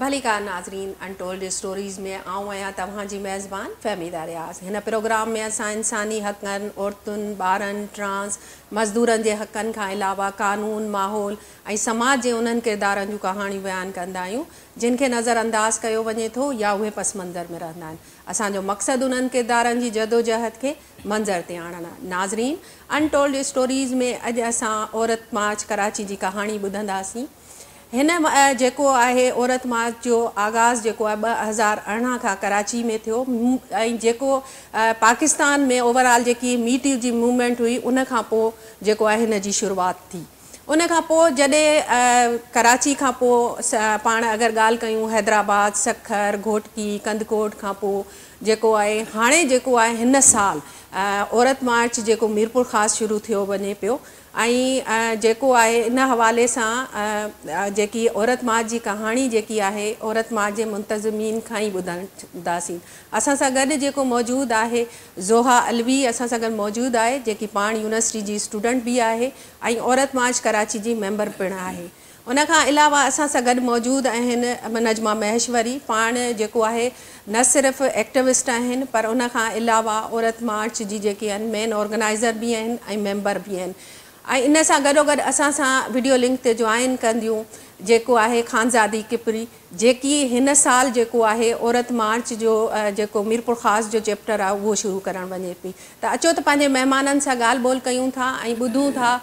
भली का नाज़रीन अनटोल्ड स्टोरीज़ में आऊं आहियां तव्हांजी मेज़बान फ़हमीदा रियाज़। हिन प्रोग्राम में असां इंसानी हक़नि, औरतुनि, ॿारनि, ट्रांस मज़दूरनि जे हक़नि खां अलावा कानून, माहौल ऐं समाज जे उन्हनि किरदारनि जूं कहाणियूं बयानु कंदा आहियूं जिन खे नज़रअंदाज़ कयो वञे थो या उहे पस मंज़र में रहंदा आहिनि। असांजो मक़सदु उन्हनि किरदारनि जी जदोजहद खे मंज़र ते आणणु। नाज़रीन अनटोल्ड स्टोरीज़ में अॼु असां औरत मार्च कराची जी कहाणी ॿुधंदासीं। हिन जेको आहे औरत मार्च जो आगाज़ जेको आहे 2018 खां कराची में थियो ऐं जेको पाकिस्तान में ओवरऑल जेकी मी टू जी मूवमेंट हुई उन खां पोइ जेको आहे हिन जी शुरूआति थी। उन खां पोइ जॾहिं कराची खां पोइ पाण अगरि ॻाल्हि कयूं हैदराबाद, सखर, घोटकी, कंदकोट खां पोइ जेको आहे हाणे जेको आहे हिन साल औरत मार्च जेको मीरपुर ख़ासि शुरू थियो वञे पियो ऐं जेको आहे इन हवाले सां जेकी औरत मार्च जी कहाणी जेकी आहे औरत मार्च जे मुंतज़मीन खां ई ॿुधंदासीं। असां सां गॾु जेको मौजूदु आहे ज़ोहा अलवी असां सां गॾु मौजूदु आहे जेकी पाण यूनिवर्सिटी जी स्टूडेंट बि आहे ऐं औरत मार्च कराची जी मेंबर पिणु आहे। उन खां अलावा असां सां गॾु मौजूदु आहिनि नजमा महेश्वरी, पाण जेको आहे न सिर्फ़ु एक्टिविस्ट आहिनि पर उन खां अलावा औरत मार्च जी जेके आहिनि मेन ऑर्गेनाइज़र बि आहिनि ऐं मेंबर बि आहिनि। ऐं इन सां गॾोगॾु असां सां वीडियो लिंक ते जॉइन कंदियूं जेको आहे ख़ानज़ादी किपरी जेकी हिन साल जेको आहे औरत मार्च जो जेको मीरपुर ख़ासि जो चैप्टर आहे उहो शुरू करणु वञे पई। त अचो त पंहिंजे महिमाननि सां ॻाल्हि ॿोल कयूं था ऐं ॿुधूं था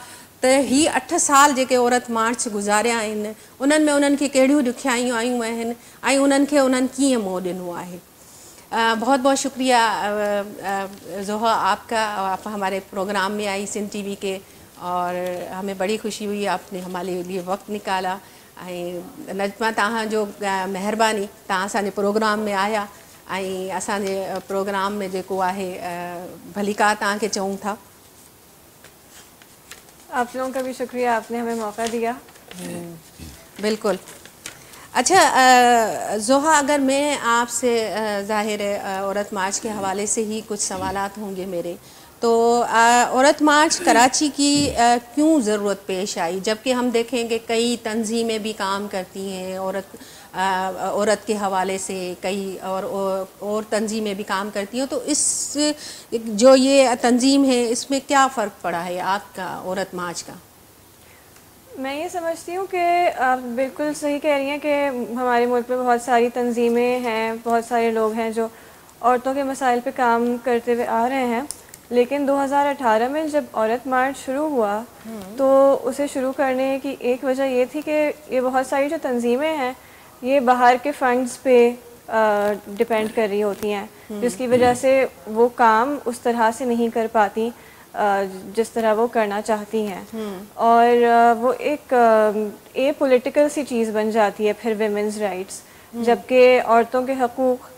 त ही 8 साल जेके औरत मार्च गुज़ारिया आहिनि उन्हनि में उन्हनि खे कहिड़ियूं ॾुखियाइयूं आयूं आहिनि ऐं उन्हनि खे उन्हनि कीअं मोह ॾिनो आहे। बहुत बहुत शुक्रिया ज़ोहा आपका, आप हमारे प्रोग्राम में आई सिंध टीवी के और हमें बड़ी खुशी हुई आपने हमारे लिए वक्त निकाला। नजमा तव्हांजो महिरबानी, तव्हां असांजे प्रोग्राम में आया ऐं असांजे प्रोग्राम में जेको आहे भलीका तव्हांखे चऊं था। आप लोगों का भी शुक्रिया, आपने हमें मौका दिया। बिल्कुल। अच्छा ज़ोहा, अगर मैं आपसे ज़ाहिर है औरत मार्च के हवाले से ही कुछ सवालात होंगे मेरे, तो औरत मार्च कराची की क्यों ज़रूरत पेश आई जबकि हम देखेंगे कई तंजीमें भी काम करती हैं औरत के हवाले से, कई और तंजीमें भी काम करती हैं, तो इस जो ये तंजीम है इसमें क्या फ़र्क पड़ा है आपका औरत मार्च का? मैं ये समझती हूँ कि आप बिल्कुल सही कह रही हैं कि हमारे मुल्क में बहुत सारी तंजीमें हैं, बहुत सारे लोग हैं जो औरतों के मसाइल पे काम करते हुए आ रहे हैं, लेकिन 2018 में जब औरत मार्च शुरू हुआ तो उसे शुरू करने की एक वजह ये थी कि ये बहुत सारी जो तंजीमें हैं ये बाहर के फंड्स पे डिपेंड कर रही होती हैं, जिसकी वजह से वो काम उस तरह से नहीं कर पाती जिस तरह वो करना चाहती हैं और वो एक ए पॉलिटिकल सी चीज़ बन जाती है फिर विमेंस राइट्स, जबकि औरतों के हकूक़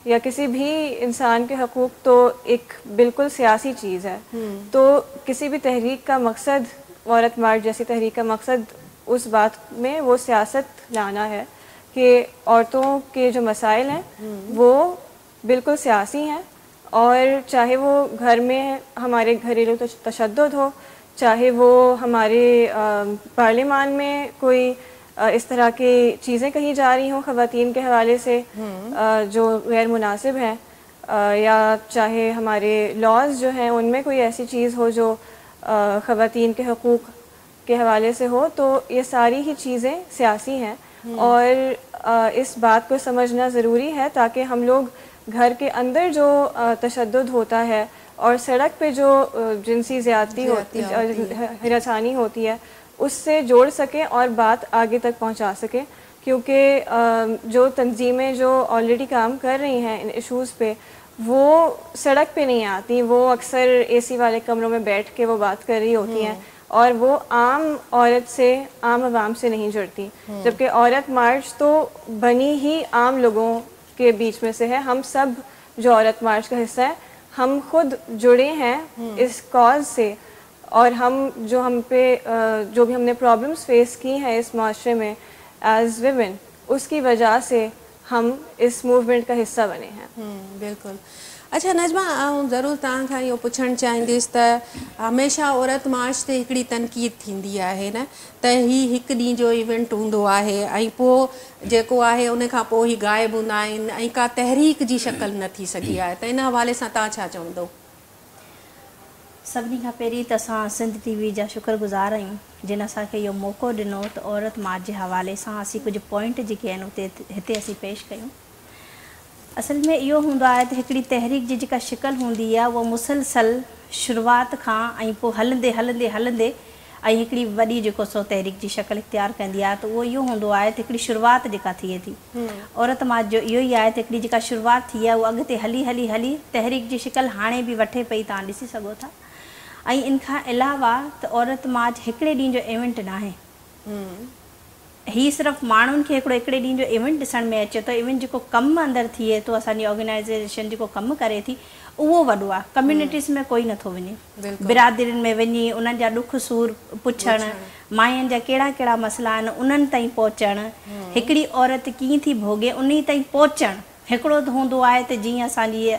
या किसी भी इंसान के हकूक़ तो एक बिल्कुल सियासी चीज़ है। तो किसी भी तहरीक का मकसद, औरत मार्च जैसी तहरीक का मकसद उस बात में वो सियासत लाना है कि औरतों के जो मसाइल हैं वो बिल्कुल सियासी हैं और चाहे वो घर में हमारे घरेलू तशद्दुद हो, चाहे वो हमारे पार्लियामान में कोई इस तरह की चीज़ें कही जा रही हों ख़वातीन के हवाले से जो गैर मुनासिब हैं, या चाहे हमारे लॉज जो हैं उनमें कोई ऐसी चीज़ हो जो ख़वातीन के हकूक़ के हवाले से हो, तो ये सारी ही चीज़ें सियासी हैं और इस बात को समझना ज़रूरी है ताकि हम लोग घर के अंदर जो तशद्दुद होता है और सड़क पे जो जिनसी ज़्यादती होती है, हिरासानी होती है, उससे जोड़ सकें और बात आगे तक पहुंचा सकें, क्योंकि जो तंजीमें जो ऑलरेडी काम कर रही हैं इन इश्यूज़ पे वो सड़क पे नहीं आती, वो अक्सर एसी वाले कमरों में बैठ के वो बात कर रही होती हैं और वो आम औरत से, आम आवाम से नहीं जुड़ती, जबकि औरत मार्च तो बनी ही आम लोगों के बीच में से है। हम सब जो औरत मार्च का हिस्सा है हम खुद जुड़े हैं इस कॉज से और हम पे जो भी हमने प्रॉब्लम्स फेस की हैं इस माशरे में एज विमेन, उसकी वजह से हम इस मूवमेंट का हिस्सा बने हैं। बिल्कुल। अच्छा नजमा, ज़रूरु तव्हांखां इहो पुछणु चाहींदसि त हमेशह औरत मार्च ते हिकिड़ी तनक़ीद थींदी आहे न त हीउ हिकु ॾींहं जो इवेंट हूंदो आहे ऐं पोइ जेको आहे उन खां पोइ ई ग़ाइबु हूंदा आहिनि ऐं का तहरीक जी शक्ल न थी सघी आहे, त इन हवाले सां तव्हां छा चवंदो? सभिनी खां पहिरीं त असां सिंध टीवी जा शुक्रगुज़ार आहियूं जिन असांखे इहो मौक़ो ॾिनो त औरत मार्च जे हवाले सां असीं कुझु पॉइंट जेके आहिनि उते हिते असीं पेश कयूं। असल में इहो हूंदो आहे त हिकिड़ी तहरीक जी जेका शिकल हूंदी आहे उहा मुसलसल शुरूआत खां ऐं पोइ हलंदे हलंदे हलंदे ऐं हिकिड़ी वॾी जेको सो तहरीक जी शक्ल इख़्तियार कंदी आहे, त उहो इहो हूंदो आहे त हिकिड़ी शुरूआत जेका थिए थी औरत मार्च जो इहो ई आहे त हिकिड़ी जेका शुरूआत थी आहे उहा अॻिते हली हली हली तहरीक जी शिकल हाणे बि वठे पई, तव्हां ॾिसी सघो था। ऐं इन खां अलावा त औरत मार्च हिकिड़े ॾींहं जो इवेंट न आहे, हीअ सिर्फ़ु माण्हुनि खे हिकिड़े ॾींहं जो इवेंट ॾिसण में अचे थो। इवेंट जेको कमु अंदरि थिए थो, असांजी ऑर्गेनाइज़ेशन जेको कमु करे थी उहो वॾो आहे। कम्यूनिटीज़ में कोई नथो वञे, बिरादरियुनि में वञी उन्हनि जा ॾुख सूर पुछणु, माइयुनि जा कहिड़ा कहिड़ा मसइला आहिनि उन्हनि ताईं पहुचणु, हिकिड़ी औरत कीअं थी भोगे उन ताईं पहुचणु। हिकिड़ो त हूंदो आहे त जीअं असांजी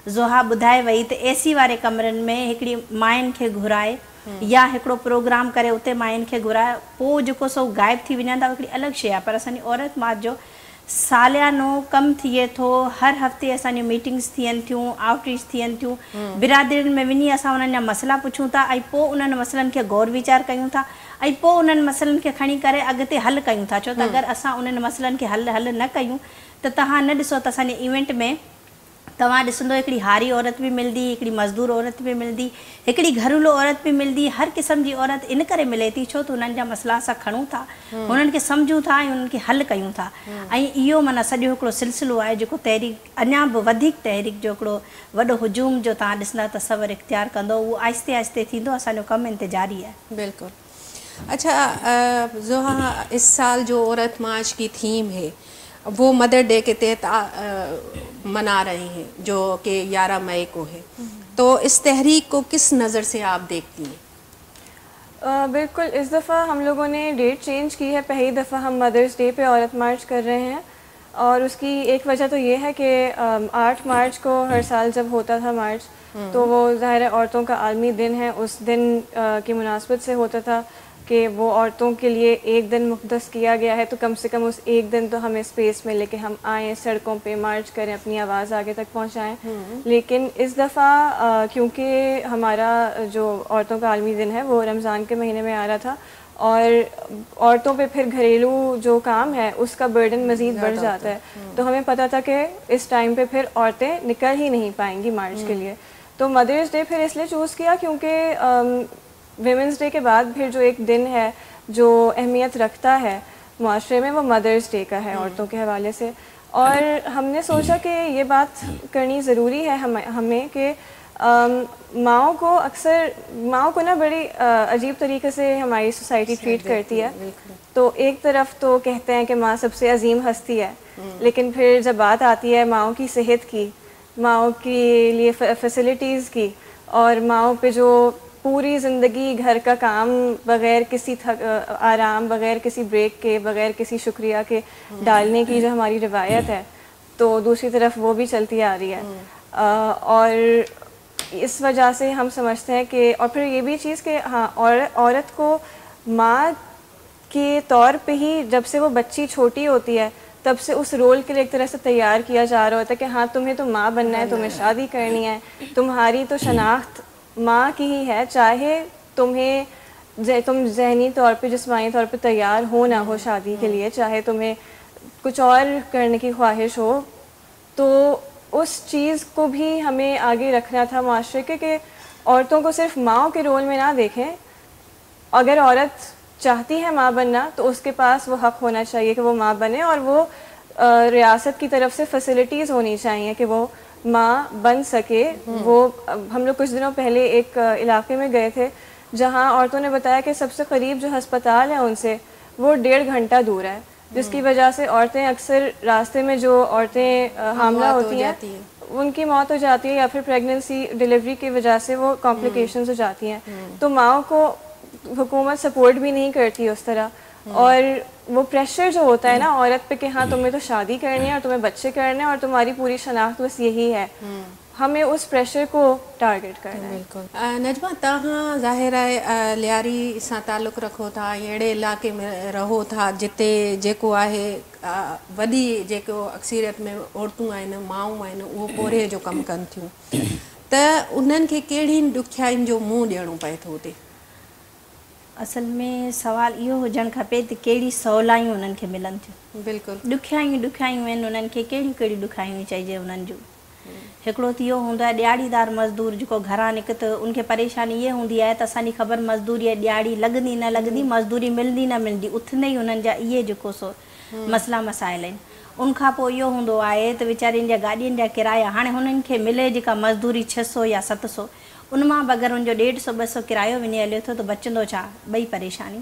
ज़ोहा ॿुधाए वई त एसी वारे कमरनि में हिकिड़ी माइयुनि खे घुराए या हिकिड़ो प्रोग्राम करे उते माइयुनि खे घुराए पोइ जेको सो ग़ाइबु थी वञनि था, हिकिड़ी अलॻि शइ आहे। पर असांजी औरत मार्च जो सालियानो कमु थिए थो, हर हफ़्ते असांजूं मीटिंग्स थियनि थियूं, आउटरीच थियनि थियूं, बिरादरियुनि में वञी असां उन्हनि जा मसइला पुछूं था ऐं पोइ उन्हनि मसइलनि खे गौर वीचार कयूं था ऐं पोइ उन्हनि मसइलनि खे खणी करे अॻिते हल कयूं था। छो त अगरि असां उन्हनि मसइलनि खे हल न कयूं त तव्हां न ॾिसो त असांजे इवेंट में तव्हां ॾिसंदो हिकिड़ी हारी औरत बि मिलंदी, हिकिड़ी मज़दूर औरत बि मिलंदी, हिकिड़ी घरेलू औरत बि मिलंदी। हर क़िस्म जी औरत इन करे मिले थी छो त उन्हनि जा मसइला असां खणूं था, हुननि खे सम्झूं था ऐं उन्हनि खे हल कयूं था। ऐं इहो माना सॼो हिकिड़ो सिलसिलो आहे जेको तहरीक अञा बि वधीक तहरीक जो हिकिड़ो वॾो हुजूम जो तव्हां ॾिसंदा तसवर इख़्तियार कंदो, उहो आहिस्ते आहिस्ते थींदो। असांजो कमु इंतज़ारी आहे। बिल्कुलु। अच्छा ज़ोहा, इस साल जो औरत मार्च की थीम है वो मदर डे के तहत मना रहे हैं जो कि 11 मई को है, तो इस तहरीक को किस नज़र से आप देखती हैं? बिल्कुल, इस दफ़ा हम लोगों ने डेट चेंज की है। पहली दफ़ा हम मदर्स डे पे औरत मार्च कर रहे हैं और उसकी एक वजह तो ये है कि 8 मार्च को हर साल जब होता था मार्च तो वो ज़ाहिर है औरतों का आलमी दिन है, उस दिन की मुनासबत से होता था कि वो औरतों के लिए एक दिन मुक़द्दस किया गया है, तो कम से कम उस एक दिन तो हमें स्पेस मिले कि हम आएँ, सड़कों पे मार्च करें, अपनी आवाज़ आगे तक पहुँचाएँ। लेकिन इस दफ़ा क्योंकि हमारा जो औरतों का आलमी दिन है वो रमज़ान के महीने में आ रहा था और औरतों पे फिर घरेलू जो काम है उसका बर्डन मज़ीद बढ़ जाता है, तो हमें पता था कि इस टाइम पे फिर औरतें निकल ही नहीं पाएंगी मार्च के लिए। तो मदर्स डे फिर इसलिए चूज़ किया क्योंकि विमेंस डे के बाद फिर जो एक दिन है जो अहमियत रखता है माशरे में वो मदर्स डे का है औरतों के हवाले से। और हमने सोचा कि ये बात करनी ज़रूरी है हमें कि माओं को अक्सर माओं को ना बड़ी अजीब तरीके से हमारी सोसाइटी ट्रीट करती है। तो एक तरफ तो कहते हैं कि माँ सबसे अजीम हस्ती है, लेकिन फिर जब बात आती है माओं की सेहत की, माओं के लिए फैसिलिटीज़ की और माओं पे जो पूरी ज़िंदगी घर का काम बग़ैर किसी आराम, बग़ैर किसी ब्रेक के, बग़ैर किसी शुक्रिया के डालने की जो हमारी रिवायत है, तो दूसरी तरफ वो भी चलती आ रही है। और इस वजह से हम समझते हैं कि और फिर ये भी चीज़ कि हाँ औरत को माँ के तौर पे ही जब से वो बच्ची छोटी होती है तब से उस रोल के लिए एक तरह से तैयार किया जा रहा होता है कि हाँ तुम्हें तो माँ बनना है, तुम्हें शादी करनी है, तुम्हारी तो शनाख्त माँ की ही है, चाहे तुम जहनी तौर पे जिस्मानी तौर पे तैयार हो ना हो शादी के लिए, चाहे तुम्हें कुछ और करने की ख्वाहिश हो, तो उस चीज़ को भी हमें आगे रखना था माशरे के कि औरतों को सिर्फ माँओं के रोल में ना देखें। अगर औरत चाहती है माँ बनना तो उसके पास वो हक़ होना चाहिए कि वो माँ बने और वो रियासत की तरफ से फैसिलिटीज़ होनी चाहिए कि वो माँ बन सके। वो हम लोग कुछ दिनों पहले एक इलाके में गए थे जहाँ औरतों ने बताया कि सबसे करीब जो हस्पताल है उनसे वो 1.5 घंटा दूर है, जिसकी वजह से औरतें अक्सर रास्ते में जो औरतें हामला होती हैं उनकी मौत हो जाती है या फिर प्रेगनेंसी डिलीवरी की वजह से वो कॉम्प्लिकेशंस हो जाती हैं। तो माँओं को हुकूमत सपोर्ट भी नहीं करती उस तरह, और वो प्रेशर जो होता है ना औरत पे कि हाँ तुम्हें तो शादी करनी है और तुम्हें बच्चे करने हैं और तुम्हारी पूरी शनाख्त बस यही है, हमें उस प्रेशर को टारगेट करना है। बिल्कुल। नजमा, तव्हां ज़ाहिर आहे लियारी सां ताल्लुक़ रखो था, अहिड़े इलाइक़े में रहो था जिते जेको आहे वॾी जेको अक्सरियत में औरतूं आहिनि, माऊं आहिनि, उहो पोरे जो कमु कनि थियूं, त उन्हनि खे कहिड़ियुनि ॾुखियाईनि जो मुंहुं ॾियणो पए थो उते? असल में सवाल इहो हुजणु खपे त कहिड़ी सवलायूं उन्हनि खे मिलनि थियूं। बिल्कुलु। ॾुखियायूं आहिनि उन्हनि खे, कहिड़ियूं ॾुखियायूं चइजे उन्हनि जूं। हिकिड़ो त इहो हूंदो आहे ॾियाड़ीदार मज़दूर जेको घरां निकितो, उनखे परेशानी इहा हूंदी आहे त असांजी ख़बर मज़दूरी ॾियाड़ी लॻंदी न लॻंदी, मज़दूरी मिलंदी न मिलंदी, उथंदे ई उन्हनि जा इहे जेको सो मसइला मसाइल आहिनि। उनखां पोइ इहो हूंदो आहे त वीचारनि जा गाॾियुनि जा किराया, हाणे हुननि खे मिले जेका मज़दूरी 600 या 700, उन मां बि अगरि उनजो 150 200 किरायो वञी हले थो त बचंदो छा? ॿई परेशानी।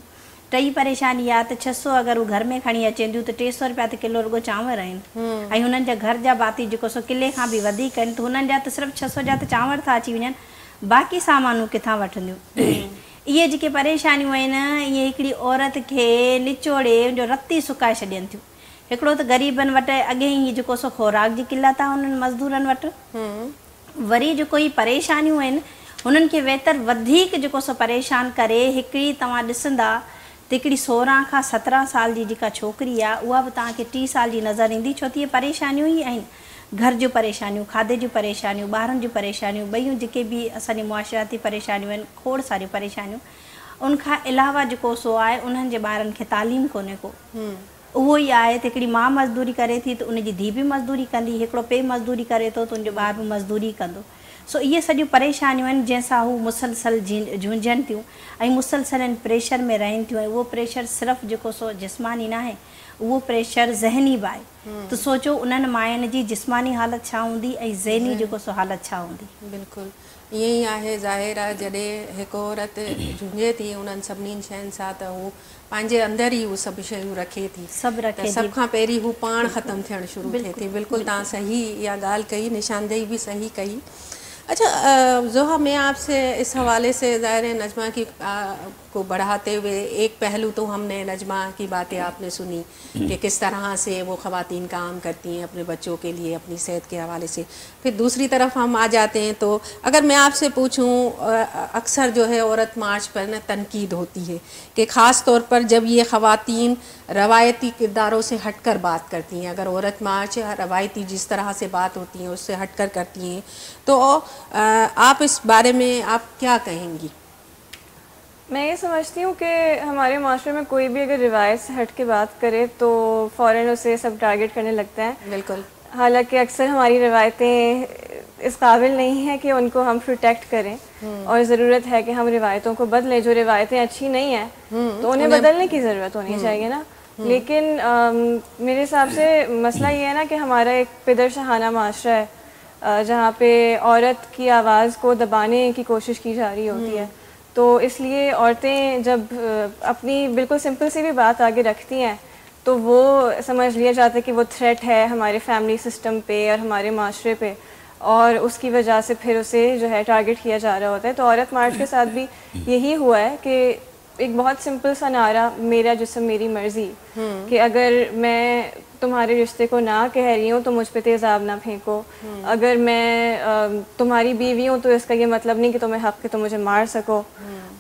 टई परेशानी आहे त 600 अगरि हू घर में खणी अचनि थियूं त 300 रुपया त किलो रुॻो चांवर आहिनि, ऐं हुननि जा घर जा भाती जेको सो किले खां बि वधीक आहिनि, त हुननि जा त सिर्फ़ु 600 जा त चांवर था अची वञनि, बाक़ी सामानूं किथां वठंदियूं? इहे जेके परेशानियूं आहिनि, इहे हिकिड़ी औरत खे निचोड़े उनजो रती सुकाए छॾनि थियूं। हिकिड़ो त ग़रीबनि वटि अॻे ई जेको सो खुराक जी किल्लत आहे हुननि मज़दूरनि वटि, वरी जेको ही परेशानियूं आहिनि हुननि खे वेतर वधीक जेको सो परेशान करे। हिकिड़ी तव्हां ॾिसंदा त हिकिड़ी 16 खां 17 साल जी जेका छोकिरी आहे, उहा बि तव्हांखे 30 साल जी नज़र ईंदी, छो त इहे परेशानियूं ई आहिनि। घर जूं परेशानियूं, खाधे जूं परेशानियूं, ॿारनि जूं परेशानियूं, ॿियूं जेके बि असांजी मुआशराती परेशानियूं आहिनि, खोड़ सारियूं परेशानियूं। उनखां अलावा जेको सो आहे उन्हनि जे ॿारनि खे तालीम कोन्हे को। उहो ई आहे त हिकिड़ी माउ मज़दूरी करे थी त उनजी धीउ बि मज़दूरी कंदी, हिकिड़ो पीउ मज़दूरी करे थो त उनजो ॿार बि मज़दूरी कंदो। सो इहे सॼियूं परेशानियूं आहिनि जंहिंसां हू मुसलसल झुंझनि थियूं ऐं मुसलसल प्रेशर में रहनि थियूं। ऐं उहो प्रेशर सिर्फ़ु जेको सो जिस्मानी न आहे, उहो प्रेशर ज़हनी बि आहे। त सोचो उन्हनि मायुनि जी जिस्मानी हालत छा हूंदी ऐं ज़हनी जेको सो हालत छा हूंदी। बिल्कुलु ईअं ई आहे। ज़ाहिर आहे जॾहिं हिकु औरत झुंझे थी उन्हनि सभिनीनि शयुनि सां, त हू पंहिंजे अंदरि ई उहे सभु शयूं रखे थी, सभ खां पहिरीं हू पाण ख़तमु थियणु शुरू थिए थी। बिल्कुलु तव्हां सही इहा ॻाल्हि कई, निशानदेही भी सही कई। अच्छा ज़ोहा, मैं आपसे इस हवाले से ज़ाहिर है नजमा की को बढ़ाते हुए एक पहलू तो हमने नजमा की बातें आपने सुनी कि किस तरह से वो ख़वातीन काम करती हैं अपने बच्चों के लिए, अपनी सेहत के हवाले से। फिर दूसरी तरफ हम आ जाते हैं, तो अगर मैं आपसे पूछूं, अक्सर जो है औरत मार्च पर न तनकीद होती है कि ख़ास तौर पर जब ये ख़वातीन रवायती किरदारों से हटकर बात करती हैं। अगर औरत मार्च रवायती जिस तरह से बात होती हैं उससे हटकर करती हैं, तो आप इस बारे में आप क्या कहेंगी? मैं ये समझती हूँ कि हमारे माशरे में कोई भी अगर रिवायत से हट के बात करे तो फ़ौरन उसे सब टारगेट करने लगते हैं। बिल्कुल। हालांकि अक्सर हमारी रिवायतें इस काबिल नहीं है कि उनको हम प्रोटेक्ट करें, और ज़रूरत है कि हम रिवायतों को बदलें। जो रिवायतें अच्छी नहीं हैं तो उन्हें बदलने की ज़रूरत होनी चाहिए ना। लेकिन मेरे हिसाब से मसला ये है ना कि हमारा एक पिदर शहाना माशरा है जहाँ पे औरत की आवाज़ को दबाने की कोशिश की जा रही होती है। तो इसलिए औरतें जब अपनी बिल्कुल सिंपल सी भी बात आगे रखती हैं तो वो समझ लिया जाता है कि वो थ्रेट है हमारे फैमिली सिस्टम पे और हमारे माशरे पे, और उसकी वजह से फिर उसे जो है टारगेट किया जा रहा होता है। तो औरत मार्च के साथ भी यही हुआ है कि एक बहुत सिंपल सा नारा, मेरा जिस्म मेरी मर्ज़ी, कि अगर मैं तुम्हारे रिश्ते को ना कह रही हूँ तो मुझ पे तेज़ाब ना फेंको। अगर मैं तुम्हारी बीवी हूँ तो इसका ये मतलब नहीं कि तुम्हें हक़ है तो मुझे मार सको।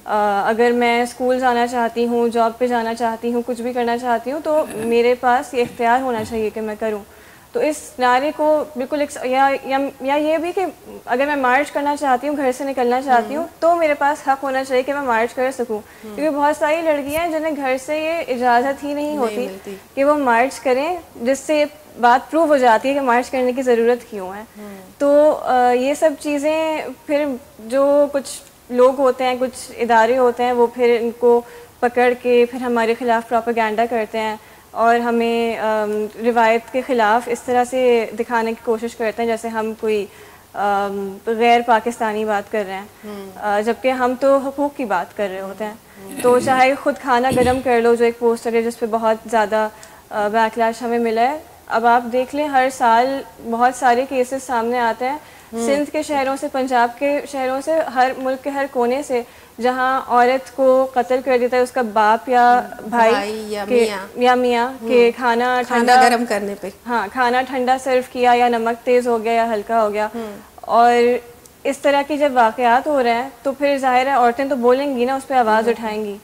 अगर मैं स्कूल जाना चाहती हूँ, जॉब पे जाना चाहती हूँ, कुछ भी करना चाहती हूँ, तो मेरे पास ये इख्तियार होना चाहिए कि मैं करूँ। तो इस नारे को बिल्कुल या ये भी कि अगर मैं मार्च करना चाहती हूँ, घर से निकलना चाहती हूँ, तो मेरे पास हक़ होना चाहिए कि मैं मार्च कर सकूँ। क्योंकि बहुत सारी लड़कियाँ हैं जिन्हें घर से ये इजाज़त ही नहीं होती कि वो मार्च करें, जिससे ये बात प्रूव हो जाती है कि मार्च करने की ज़रूरत क्यों है। तो ये सब चीज़ें फिर जो कुछ लोग होते हैं, कुछ इदारे होते हैं, वो फिर इनको पकड़ के फिर हमारे ख़िलाफ़ प्रोपेगेंडा करते हैं और हमें रिवायत के ख़िलाफ़ इस तरह से दिखाने की कोशिश करते हैं जैसे हम कोई गैर पाकिस्तानी बात कर रहे हैं, जबकि हम तो हुकूक की बात कर रहे होते हैं। तो चाहे ख़ुद खाना गरम कर लो, जो एक पोस्टर है जिस पे बहुत ज़्यादा बैकलैश हमें मिला है। अब आप देख लें, हर साल बहुत सारे केसेस सामने आते हैं सिंध के शहरों से, पंजाब के शहरों से, हर मुल्क के हर कोने से, जहाँ औरत को कत्ल कर देता है उसका बाप या भाई या मियाँ के खाना गरम करने पे। हाँ, खाना ठंडा सर्व किया या नमक तेज़ हो गया या हल्का हो गया, और इस तरह के जब वाक़यात हो रहे हैं तो फिर ज़ाहिर है औरतें तो बोलेंगी ना, उस पर आवाज़ उठाएंगी।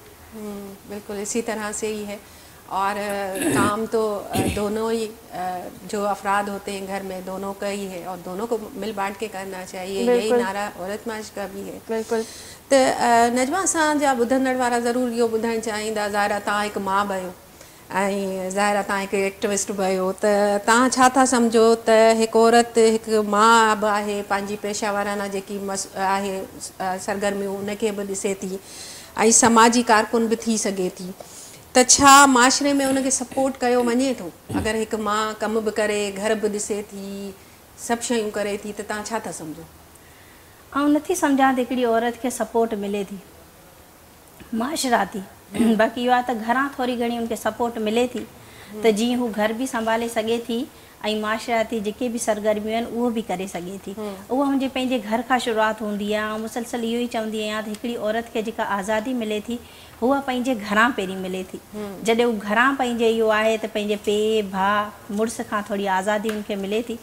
बिल्कुल इसी तरह से ही है। और काम तो दोनों ही जो अफराद होते हैं घर में, दोनों का ही है और दोनों को मिल बांट के करना चाहिए। यही नारा औरत मार्च का भी है। बिल्कुल। तो नजमा असांजा ॿुधंदड़ वारा ज़रूरु इहो ॿुधणु चाहींदा, ज़ाहिर तव्हां हिकु माउ बि आहियो ऐं ज़ाहिर तव्हां हिकु एक्टिविस्ट बि आहियो, त तव्हां छा था सम्झो त हिकु औरत हिकु माउ बि आहे, पंहिंजी पेशा वाराना जेकी आहे सरगर्मियूं उनखे बि ॾिसे थी ऐं समाजी कारकुन बि थी सघे थी, त छा माशरे में उनखे सपोर्ट कयो वञे थो? अगरि हिकु माउ कमु बि करे, घर बि ॾिसे थी, सभु शयूं करे थी, त तव्हां छा था सम्झो? ऐं नथी सम्झां त हिकिड़ी औरत खे सपोर्ट मिले थी माशराती, बाक़ी इहो आहे त घरां थोरी घणी उनखे सपोर्ट मिले थी त जीअं हू घर बि संभाले सघे थी ऐं माशराती जेके बि सरगर्मियूं आहिनि उहो बि करे सघे थी। उहा मुंहिंजे पंहिंजे घर खां शुरूआति हूंदी आहे। ऐं मुसलसल इहो ई चवंदी आहियां त हिकिड़ी औरत खे जेका आज़ादी मिले थी उहा पंहिंजे घरां पहिरीं मिले थी। जॾहिं हू घरां पंहिंजे इहो आहे त पंहिंजे पीउ भाउ मुड़ुस खां थोरी आज़ादी उनखे मिले थी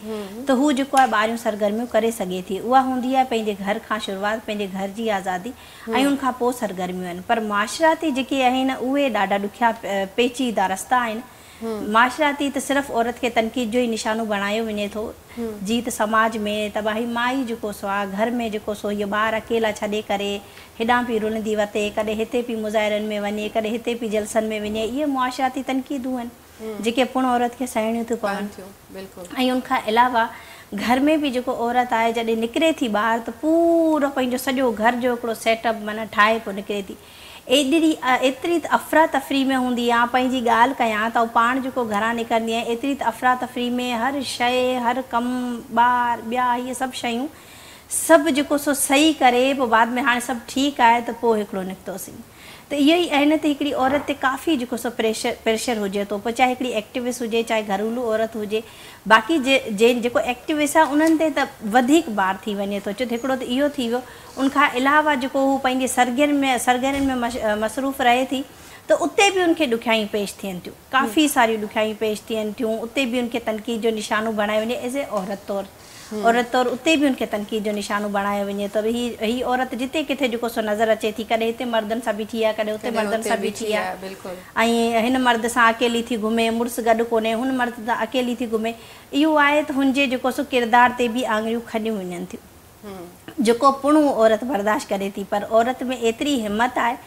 त हू जेको आहे ॿाहिरियूं सरगर्मियूं करे सघे थी। उहा हूंदी आहे पंहिंजे घर खां शुरूआति, पंहिंजे घर जी आज़ादी ऐं उनखां पोइ सरगर्मियूं आहिनि। पर माशराती जेके आहिनि उहे ॾाढा ॾुखिया पेचीदा रस्ता आहिनि। माशराती त सिर्फ़ु औरत खे तनक़ीद जो ई निशानो बणायो वञे थो। जी त समाज में त भाई माई जेको सो आहे घर में जेको सो इहो ॿार अकेला छॾे करे हेॾां पई रुलंदी वते, कॾहिं हिते पई मुज़ाहिरनि में वञे, कॾहिं हिते पई जलसनि में वञे, इहे मुआशराती तनक़ीदूं आहिनि जेके पुण औरत खे सहणियूं थियूं पवनि। ऐं उनखां अलावा घर में बि जेको औरत आहे जॾहिं निकिरे थी ॿाहिरि त पूरो पंहिंजो सॼो घर जो हिकिड़ो सेटअप माना ठाहे पोइ निकिरे थी। एतिरी त अफ़रा तफ़री में हूंदी आहे। पंहिंजी ॻाल्हि कयां त पाण जेको घरां निकिरंदी आहियां एतिरी त अफ़रा तफ़री में हर शइ, हर कमु, ॿार ॿिया इहे सभु शयूं सभु जेको सो सही करे पोइ बाद में हाणे सभु ठीकु आहे त पोइ हिकिड़ो निकितोसीं। त इहो ई हिन ते हिकिड़ी औरत ते काफ़ी जेको सो प्रेशर हुजे थो, पोइ चाहे हिकिड़ी एक्टिविस्ट हुजे, चाहे घरेलू औरत हुजे। बाक़ी जेको एक्टिविस्ट आहे उन्हनि ते त वधीक बार थी वञे थो। छो त हिकिड़ो त इहो थी वियो, उनखां अलावा जेको हू पंहिंजे सरगर्मियुनि में मसरूफ़ रहे थी त उते बि उनखे ॾुखियाई पेश थियनि थियूं, काफ़ी सारियूं ॾुखियाई पेश थियनि थियूं। उते बि उनखे तनक़ीद जो निशानो बणायो वञे एज़ ए औरत तौरु उते बि उनखे तनक़ीद जो निशानो बणायो वञे त ही औरत जिते किथे जेको सो नज़र अचे थी, कॾहिं हिते मर्दनि सां बीठी आहे, कॾहिं हुते मर्दनि सां बीठी आहे, ऐं हिन मर्द सां अकेली थी घुमे, मुड़ुसु गॾु कोन्हे, हुन मर्द सां अकेली थी घुमे। इहो आहे त हुनजे जेको सो किरदार ते बि आङिरियूं खॼियूं वञनि थियूं जेको पुण औरत बर्दाश्त करे थी। पर औरत में एतिरी हिमत आहे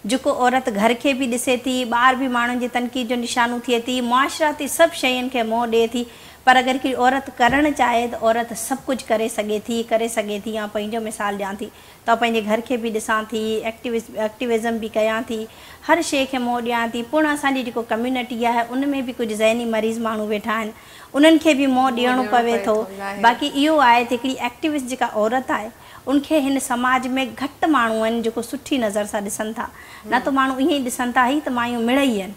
जेको औरत घर खे बि ॾिसे थी, ॿार बि माण्हुनि जी तनक़ीद जो निशानो थिए थी, मुआशराती सभु शयुनि खे मोह ॾिए थी। पर अगरि हिकिड़ी औरत करणु चाहे त औरत सभु कुझु करे सघे थी। या पंहिंजो मिसाल ॾियां थी त पंहिंजे घर खे बि ॾिसां थी, एक्टिविज़म बि कयां थी, हर शइ खे मोह ॾियां थी। पुण असांजी जेको कम्यूनिटी आहे उन में बि कुझु ज़हनी मरीज़ माण्हू वेठा आहिनि, उन्हनि खे बि मोह ॾियणो पवे थो। बाक़ी इहो आहे त हिकिड़ी एक्टिविस्ट जेका औरत आहे उनखे हिन समाज में घटि माण्हू आहिनि जेको सुठी नज़र सां ॾिसनि था। न त माण्हू ईअं ई ॾिसनि था ही त मायूं मिड़ई आहिनि,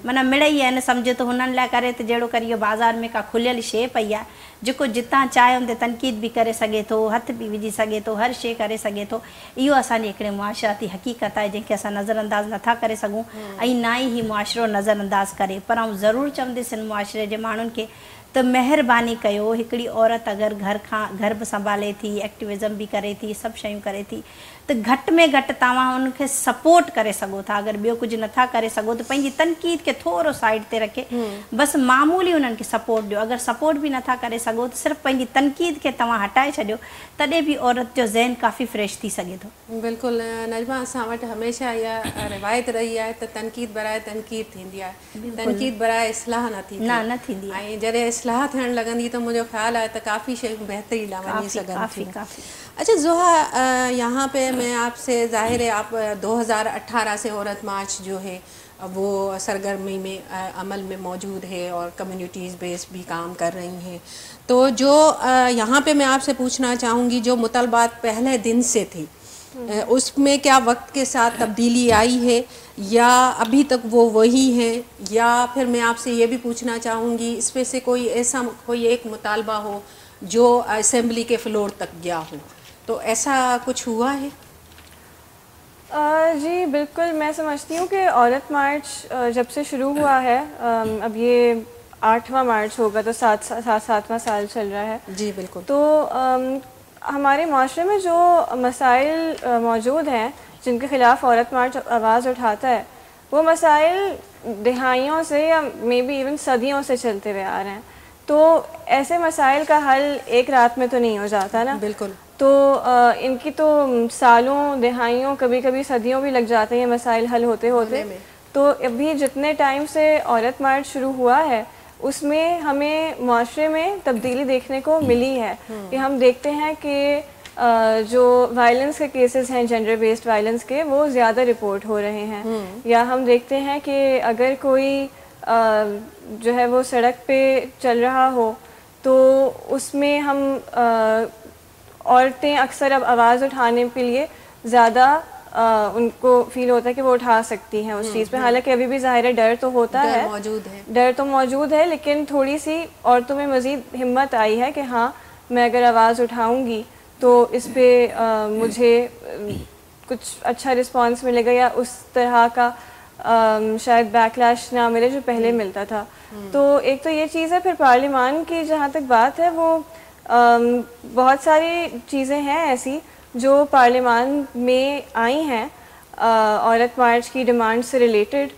माना मिड़ई आहिनि, सम्झो त हुननि लाइ करे त जहिड़ो करे इहो बाज़ारि में का खुलियल शइ पई आहे जेको जितां चाहे उन ते तनक़ीद बि करे सघे थो, हथ बि विझी सघे थो, हर शइ करे सघे थो। इहो असांजी हिकिड़े मुआशराती हक़ीक़त आहे जंहिंखे असां नज़रअंदाज़ नथा करे सघूं ऐं ना ई ही मुआशिरो नज़रअंदाज़ करे। पर आउं ज़रूरु चवंदसि हिन मुआशिरे जे माण्हुनि खे त महिरबानी कयो, हिकिड़ी औरत अगरि घर बि संभाले थी, एक्टिविज़म बि करे थी, सभु शयूं करे थी, त घटि में घटि तव्हां उनखे सपोर्ट करे सघो था। अगरि ॿियो कुझु नथा करे सघो त पंहिंजी तनक़ीद खे थोरो साइड ते रखे बसि मामूली उन्हनि खे सपोर्ट ॾियो। अगरि सपोर्ट बि नथा करे सघो त सिर्फ़ु पंहिंजी तनक़ीद खे तव्हां हटाए छॾियो, तॾहिं बि औरत जो ज़हन काफ़ी फ्रेश थी सघे थो। बिल्कुलु नजमा, असां वटि हमेशह इहा रिवायत रही आहे त तनक़ीद बराए तनक़ीद थींदी आहे, तनक़ीद बराए इस्लाह न थींदी। ऐं जॾहिं इस्लाह थियणु लॻंदी त मुंहिंजो ख़्यालु आहे त काफ़ी शयूं बहितरी लाइ वञी सघनि थियूं। अच्छा ज़ोहा, यहाँ पे मैं आपसे ज़ाहिर है आप 2018 से औरत मार्च जो है वो सरगर्मी में अमल में मौजूद है और कम्युनिटीज़ बेस भी काम कर रही हैं। तो जो यहाँ पे मैं आपसे पूछना चाहूँगी, जो मुतालबात पहले दिन से थी उसमें क्या वक्त के साथ तब्दीली आई है या अभी तक वो वही हैं, या फिर मैं आपसे ये भी पूछना चाहूँगी इसमें से कोई एक मुतालबा हो जो असेंबली के फ्लोर तक गया हो, तो ऐसा कुछ हुआ है? जी बिल्कुल, मैं समझती हूँ कि औरत मार्च जब से शुरू हुआ है, अब ये 8वां मार्च होगा तो 7वां साल चल रहा है। जी बिल्कुल। तो हमारे माशरे में जो मसाइल मौजूद हैं जिनके ख़िलाफ़ औरत मार्च आवाज़ उठाता है, वो मसाइल दहाइयों से या मे बी इवन सदियों से चलते हुए आ रहे हैं। तो ऐसे मसाइल का हल एक रात में तो नहीं हो जाता ना। बिल्कुल। तो इनकी तो सालों, दहाइयों, कभी कभी सदियों भी लग जाते हैं मसाइल हल होते होते। तो अभी जितने टाइम से औरत मार्च शुरू हुआ है उसमें हमें माशरे में तब्दीली देखने को मिली है कि हम देखते हैं कि जो वायलेंस के केसेस हैं, जेंडर बेस्ड वायलेंस के, वो ज़्यादा रिपोर्ट हो रहे हैं। या हम देखते हैं कि अगर कोई जो है वो सड़क पे चल रहा हो तो उसमें हम औरतें अक्सर अब आवाज़ उठाने के लिए ज़्यादा उनको फील होता है कि वो उठा सकती हैं उस चीज़ पे। हालांकि अभी भी ज़ाहिर है डर तो होता है, डर तो मौजूद है, लेकिन थोड़ी सी औरतों में मज़ीद हिम्मत आई है कि हाँ, मैं अगर आवाज़ उठाऊंगी तो इस पे मुझे कुछ अच्छा रिस्पांस मिलेगा या उस तरह का शायद बैकलैश ना मिले जो पहले मिलता था। तो एक तो ये चीज़ है। फिर पार्लियामान की जहाँ तक बात है, वो बहुत सारी चीज़ें हैं ऐसी जो पार्लियामान में आई हैं औरत मार्च की डिमांड से रिलेटेड,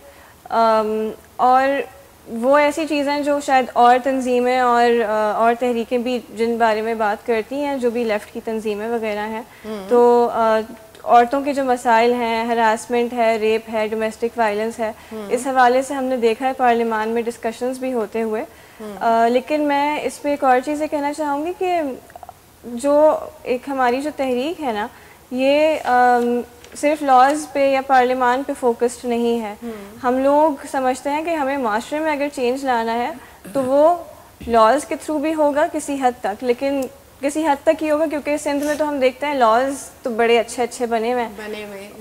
और वो ऐसी चीज़ें जो शायद और तंजीमें और तहरीकें भी जिन बारे में बात करती हैं, जो भी लेफ़्ट की तंजीमें वगैरह हैं, तो औरतों के जो मसाइल हैं, हरासमेंट है, रेप है, डोमेस्टिक वायलेंस है, इस हवाले से हमने देखा है पार्लियामान में डिस्कशंस भी होते हुए। लेकिन मैं इस पे एक और चीज़ ये कहना चाहूँगी कि जो एक हमारी जो तहरीक है ना, ये सिर्फ लॉज पे या पार्लियामान पे फोकस्ड नहीं है। हम लोग समझते हैं कि हमें माशरे में अगर चेंज लाना है तो वो लॉज के थ्रू भी होगा किसी हद तक, लेकिन किसी हद तक ही होगा क्योंकि सिंध में तो हम देखते हैं लॉज तो बड़े अच्छे अच्छे बने हुए हैं,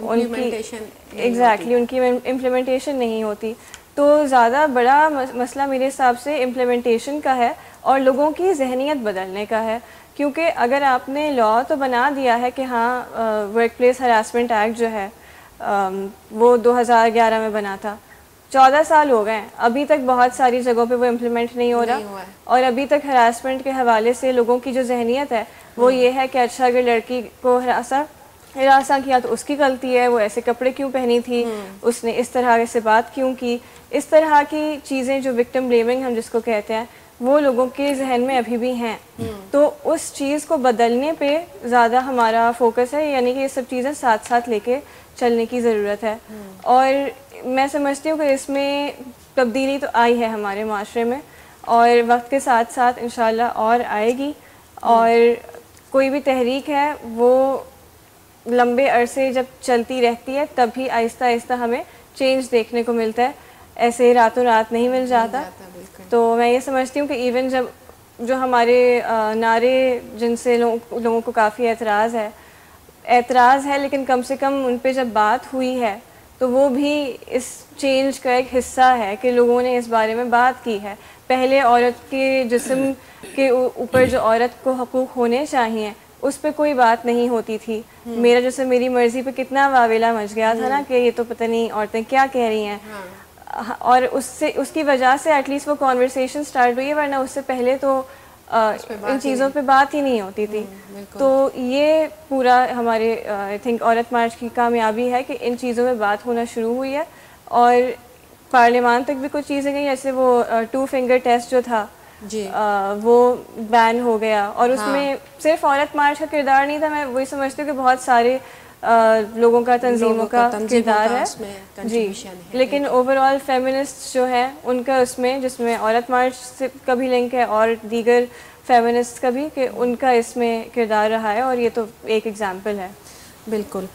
उनकी इम्प्लीमेंटेशन नहीं होती। तो ज़्यादा बड़ा मसला मेरे हिसाब से इम्प्लीमेंटेशन का है और लोगों की जहनीत बदलने का है। क्योंकि अगर आपने लॉ तो बना दिया है कि हाँ, वर्क प्लेस हरासमेंट एक्ट जो है वो 2011 में बना था, 14 साल हो गए, अभी तक बहुत सारी जगहों पे वो इम्प्लीमेंट नहीं हो रहा। और अभी तक हरासमेंट के हवाले से लोगों की जो जहनीत है वो ये है कि अच्छा, अगर लड़की को हरासा किया तो उसकी गलती है, वो ऐसे कपड़े क्यों पहनी थी, उसने इस तरह से बात क्यों की। इस तरह की चीज़ें जो विक्टिम ब्लेमिंग हम जिसको कहते हैं, वो लोगों के जहन में अभी भी हैं। तो उस चीज़ को बदलने पे ज़्यादा हमारा फोकस है, यानी कि ये सब चीज़ें साथ साथ लेके चलने की ज़रूरत है। और मैं समझती हूँ कि इसमें तब्दीली तो आई है हमारे माशरे में और वक्त के साथ साथ इंशाल्लाह और आएगी। और कोई भी तहरीक है वो लंबे अरसे जब चलती रहती है तभी आहिस्ता आहिस्ता हमें चेंज देखने को मिलता है, ऐसे रातों रात नहीं मिल जाता। तो मैं ये समझती हूँ कि इवन जब जो हमारे नारे जिनसे लोगों को काफ़ी एतराज़ है, लेकिन कम से कम उन पे जब बात हुई है तो वो भी इस चेंज का एक हिस्सा है कि लोगों ने इस बारे में बात की है। पहले औरत के जिस्म के ऊपर जो औरत को हकूक़ होने चाहिए उस पर कोई बात नहीं होती थी। मेरा जैसे मेरी मर्ज़ी पे कितना वावेला मच गया था ना कि ये तो पता नहीं औरतें क्या कह रही हैं। और उसकी वजह से एटलीस्ट वो कॉन्वर्सेशन स्टार्ट हुई है, वरना उससे पहले तो इन चीज़ों पे बात ही नहीं होती थी। तो ये पूरा हमारे आई थिंक औरत मार्च की कामयाबी है कि इन चीज़ों में बात होना शुरू हुई है और पार्लियामान तक भी कुछ चीज़ें गई, जैसे वो 2 फिंगर टेस्ट जो था वो बैन हो गया। और उसमें सिर्फ औरत मार्च का किरदार नहीं था, मैं वही समझती हूँ कि बहुत सारे लोगों का, तंजीमों का किरदार है जी। लेकिन ओवरऑल फेमिनिस्ट जो है उनका उसमें, जिसमें औरत मार्च से का भी लिंक है और दीगर फेमिनिस्ट का भी, कि उनका इसमें किरदार रहा है और ये तो एक एग्जाम्पल है। बिल्कुल।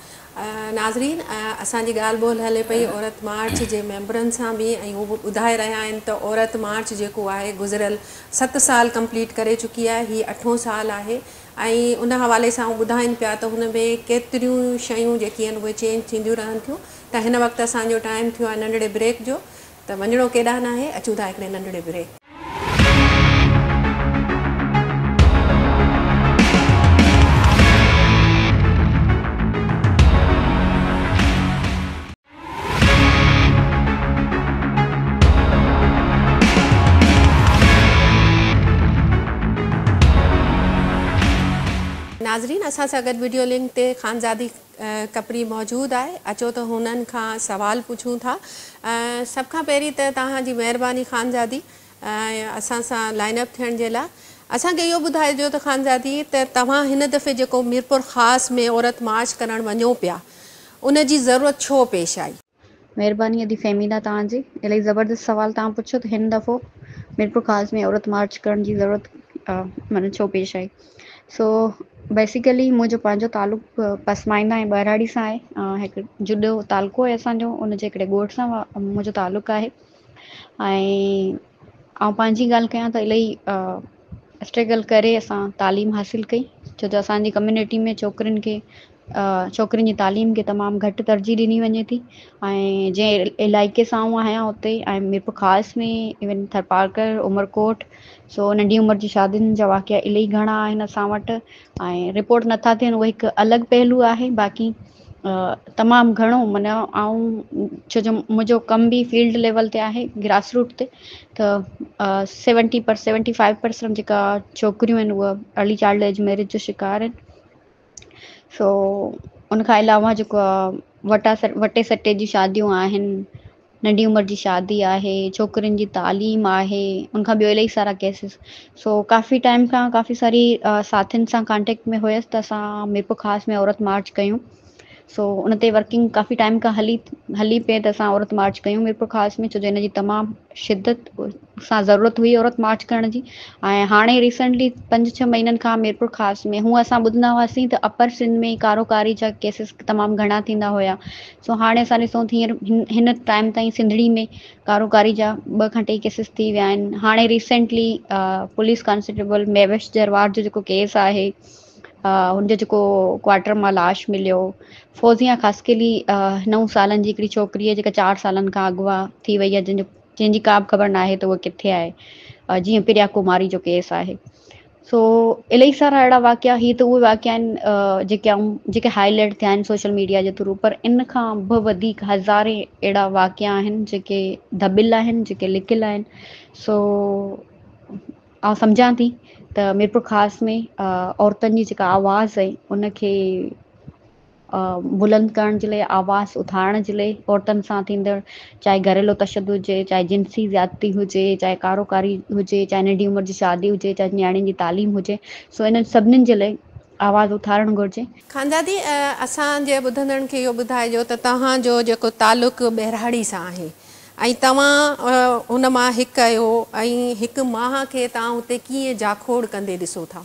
नाज़रीन, असांजी ॻाल्हि ॿोल हले पई औरत मार्च जे मेंबरनि सां बि, ऐं उहो ॿुधाए रहिया आहिनि त औरत मार्च जेको आहे गुज़िरियल 7 साल कंप्लीट करे चुकी आहे, हीअ 8हों साल आहे। ऐं उन हवाले सां ॿुधाइनि पिया त हुन में केतिरियूं शयूं जेकी आहिनि उहे चेंज थींदियूं रहनि थियूं। त हिन वक़्तु असांजो टाइम थियो आहे नंढड़े ब्रेक जो, त वञिणो केॾांहुं न आहे, अचूं था हिकिड़े नंढड़े ब्रेक। असां सां गॾु वीडियो लिंक ते ख़ानज़ादी कपरी मौजूदु आहे। अचो त हुननि खां सवाल पुछूं था। सभ खां पहिरीं त तव्हांजी महिरबानी ख़ानज़ादी असां सां लाइनअप थियण जे लाइ। असांखे इहो ॿुधाइजो त ख़ानज़ादी त तव्हां हिन दफ़े जेको मीरपुर ख़ासि में औरत मार्च करणु वञो पिया, उन जी ज़रूरत छो पेश आई? महिरबानी अदी फ़हमीदा तव्हांजी। इलाही ज़बरदस्त सवाल तव्हां पुछो त हिन दफ़ो मीरपुर ख़ासि में औरत मार्च करण जी ज़रूरत माना छो पेश आई। सो बेसिकली मुंहिंजो पंहिंजो तालुक़ु पसमाइंदा ऐं ॿहिराड़ी सां आहे। हिकु जुॾो तालुको आहे असांजो, उनजे हिकिड़े ॻोठ सां मुंहिंजो तालुक़ु आहे। ऐं आउं पंहिंजी ॻाल्हि कयां त इलाही स्ट्रगल करे असां तालीम हासिलु कई, छो जो असांजी कम्यूनिटी में छोकिरियुनि खे छोकिरियुनि जी तालीम खे तमामु घटि तरजीह ॾिनी वञे थी। ऐं जंहिं इलाइक़े सां आउं आहियां उते ऐं मीरपुर ख़ासि में इवन थरपारकर, उमरकोट, सो नंढी उमिरि जी शादियुनि जा वाक़िया इलाही घणा आहिनि असां वटि। ऐं रिपोर्ट नथा थियनि, उहो हिकु अलॻि पहलू आहे। बाक़ी तमामु घणो माना ऐं छो जो मुंहिंजो कमु बि फील्ड लेवल ते आहे, ग्रास रूट ते, त 75% जेका छोकिरियूं आहिनि उहा अर्ली चाइल्ड एज मैरिज जो शिकार आहिनि। सो उनखां अलावा जेको वटे सटे जी शादियूं आहिनि, नंढी उमिरि जी शादी आहे, छोकिरियुनि जी तालीम आहे, उनखां ॿियो इलाही सारा केसिस। सो काफ़ी टाइम खां काफ़ी सारी साथियुनि सां कॉन्टेक्ट में हुयसि त असां मीरपुर ख़ासि में औरत मार्च कयूं। सो उन ते वर्किंग काफ़ी टाइम खां हली पए त असां औरत मार्च कयूं मीरपुर ख़ासि में, छो जो हिन जी तमामु शिदत सां ज़रूरत हुई औरत मार्च करण जी। ऐं हाणे रिसेंटली 5-6 महीननि खां मीरपुर ख़ासि में, हूअं असां ॿुधंदा हुआसीं त अपर सिंध में कारोकारी जा केसिस तमामु घणा थींदा हुया। सो हाणे असां ॾिसूं थी हिन टाइम ताईं सिंधड़ी में कारोकारी जा 2 खां 3 केसिस थी विया आहिनि। हाणे रिसेंटली पुलिस कॉन्स्टेबल मेविश जरवार जो जेको केस आहे, हुनजो जेको क्वार्टर मां लाश मिलियो, फौजिया ख़ासकेली 9 सालनि जी हिकिड़ी छोकिरी आहे जेका 4 सालनि खां अगवा थी वई आहे, जंहिंजी का बि ख़बर न आहे त उहा किथे आहे। जीअं प्रिया कुमारी जो केस आहे। सो इलाही सारा अहिड़ा वाक़िया, ही त उहे वाक़िया आहिनि जेके हाईलाइट थिया आहिनि सोशल मीडिया जे थ्रू, पर इन खां बि वधीक हज़ारे अहिड़ा वाक़िया आहिनि जेके दबियल आहिनि, जेके लिकियल आहिनि। सो आउं सम्झां थी त मीरपुर ख़ासि में औरतुनि जी जेका आवाज़ आहे उनखे बुलंद करण जे लाइ, आवाज़ उथारण जे लाइ, औरतुनि सां थींदड़ चाहे घरेलू तशदुद हुजे, चाहे जिनसी ज़्यादती हुजे, चाहे कारोकारी हुजे, चाहे नंढी उमिरि जी शादी हुजे, चाहे नियाणियुनि जी तालीम हुजे, सो इन्हनि सभिनीनि जे लाइ आवाज़ उथारणु घुरिजे। ख़ानज़ादी असांजे ॿुधंदड़नि खे इहो ॿुधाइजो त तव्हांजो जेको तालुक़ु ॿहिराड़ी सां आहे ऐं तव्हां हुन मां हिकु आहियो, ऐं हिकु माउ खे तव्हां हुते कीअं जाखोड़ कंदे ॾिसो था?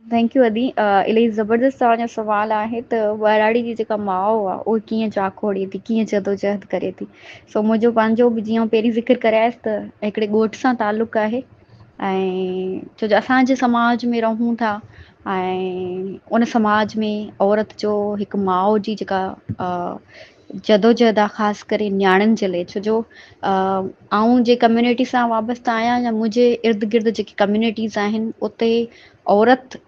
थैंक यू अदी। इलाही ज़बरदस्त तव्हांजो सुवालु आहे त ॿहिराड़ी जी जेका माउ आहे उहा कीअं जाखोड़े थी, कीअं जदोजहद करे थी। सो मुंहिंजो पंहिंजो बि जीअं पहिरीं ज़िक्र करायसि त हिकिड़े ॻोठ सां तालुक़ु आहे। ऐं छो जो असांजे समाज में रहूं था ऐं उन समाज में औरत जो हिकु माउ जी जेका जदोजहद आहे, ख़ासि करे नियाणियुनि जे लाइ, छो जो आउं जे कम्यूनिटी सां वाबस्ता आहियां या मुंहिंजे इर्द गिर्द जेकी कम्यूनिटीज़ आहिनि उते औरत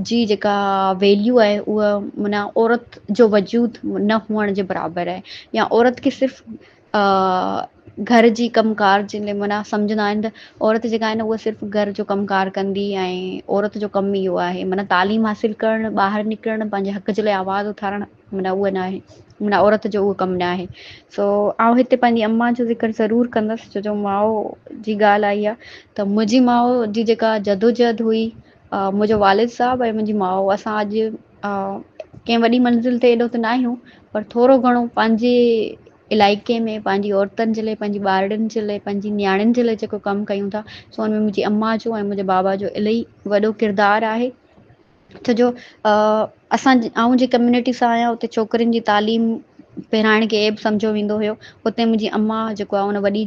जी जेका वैल्यू आहे उहा माना औरत जो वजूद न हुअण जे बराबरि आहे। या औरत खे सिर्फ़ु घर जी कमकार जे लाइ माना सम्झंदा आहिनि त औरत जेका आहे न उहा सिर्फ़ु घर जो कमकार कंदी, ऐं औरत जो कमु इहो आहे माना तालीम हासिलु करणु, ॿाहिरि निकिरणु, पंहिंजे हक़ जे लाइ आवाज़ु उथारणु, माना उहा न आहे, माना औरत जो उहो कमु न आहे। सो आउं हिते पंहिंजी अम्मा जो ज़िक्र ज़रूरु कंदसि, छो जो माउ जी ॻाल्हि आई आहे त मुंहिंजी माउ जी जेका जदोजहद हुई, मुंहिंजो वालिद साहब ऐं मुंहिंजी माउ, असां अॼु कंहिं वॾी मंज़िल ते एॾो त न आहियूं, पर थोरो घणो पंहिंजे इलाइक़े में पंहिंजी औरतुनि जे लाइ, पंहिंजी ॿारड़ियुनि जे लाइ, पंहिंजी नियाणियुनि जे लाइ जेको कमु कयूं था, सो हुन में मुंहिंजी अम्मा जो ऐं मुंहिंजे बाबा जो इलाही वॾो किरदारु आहे। छो जो आउं जे कम्यूनिटी सां आहियां उते छोकिरियुनि जी तालीम पहिराइण खे ऐब सम्झो वेंदो हुयो। उते मुंहिंजी अम्मा जेको आहे उन वॾी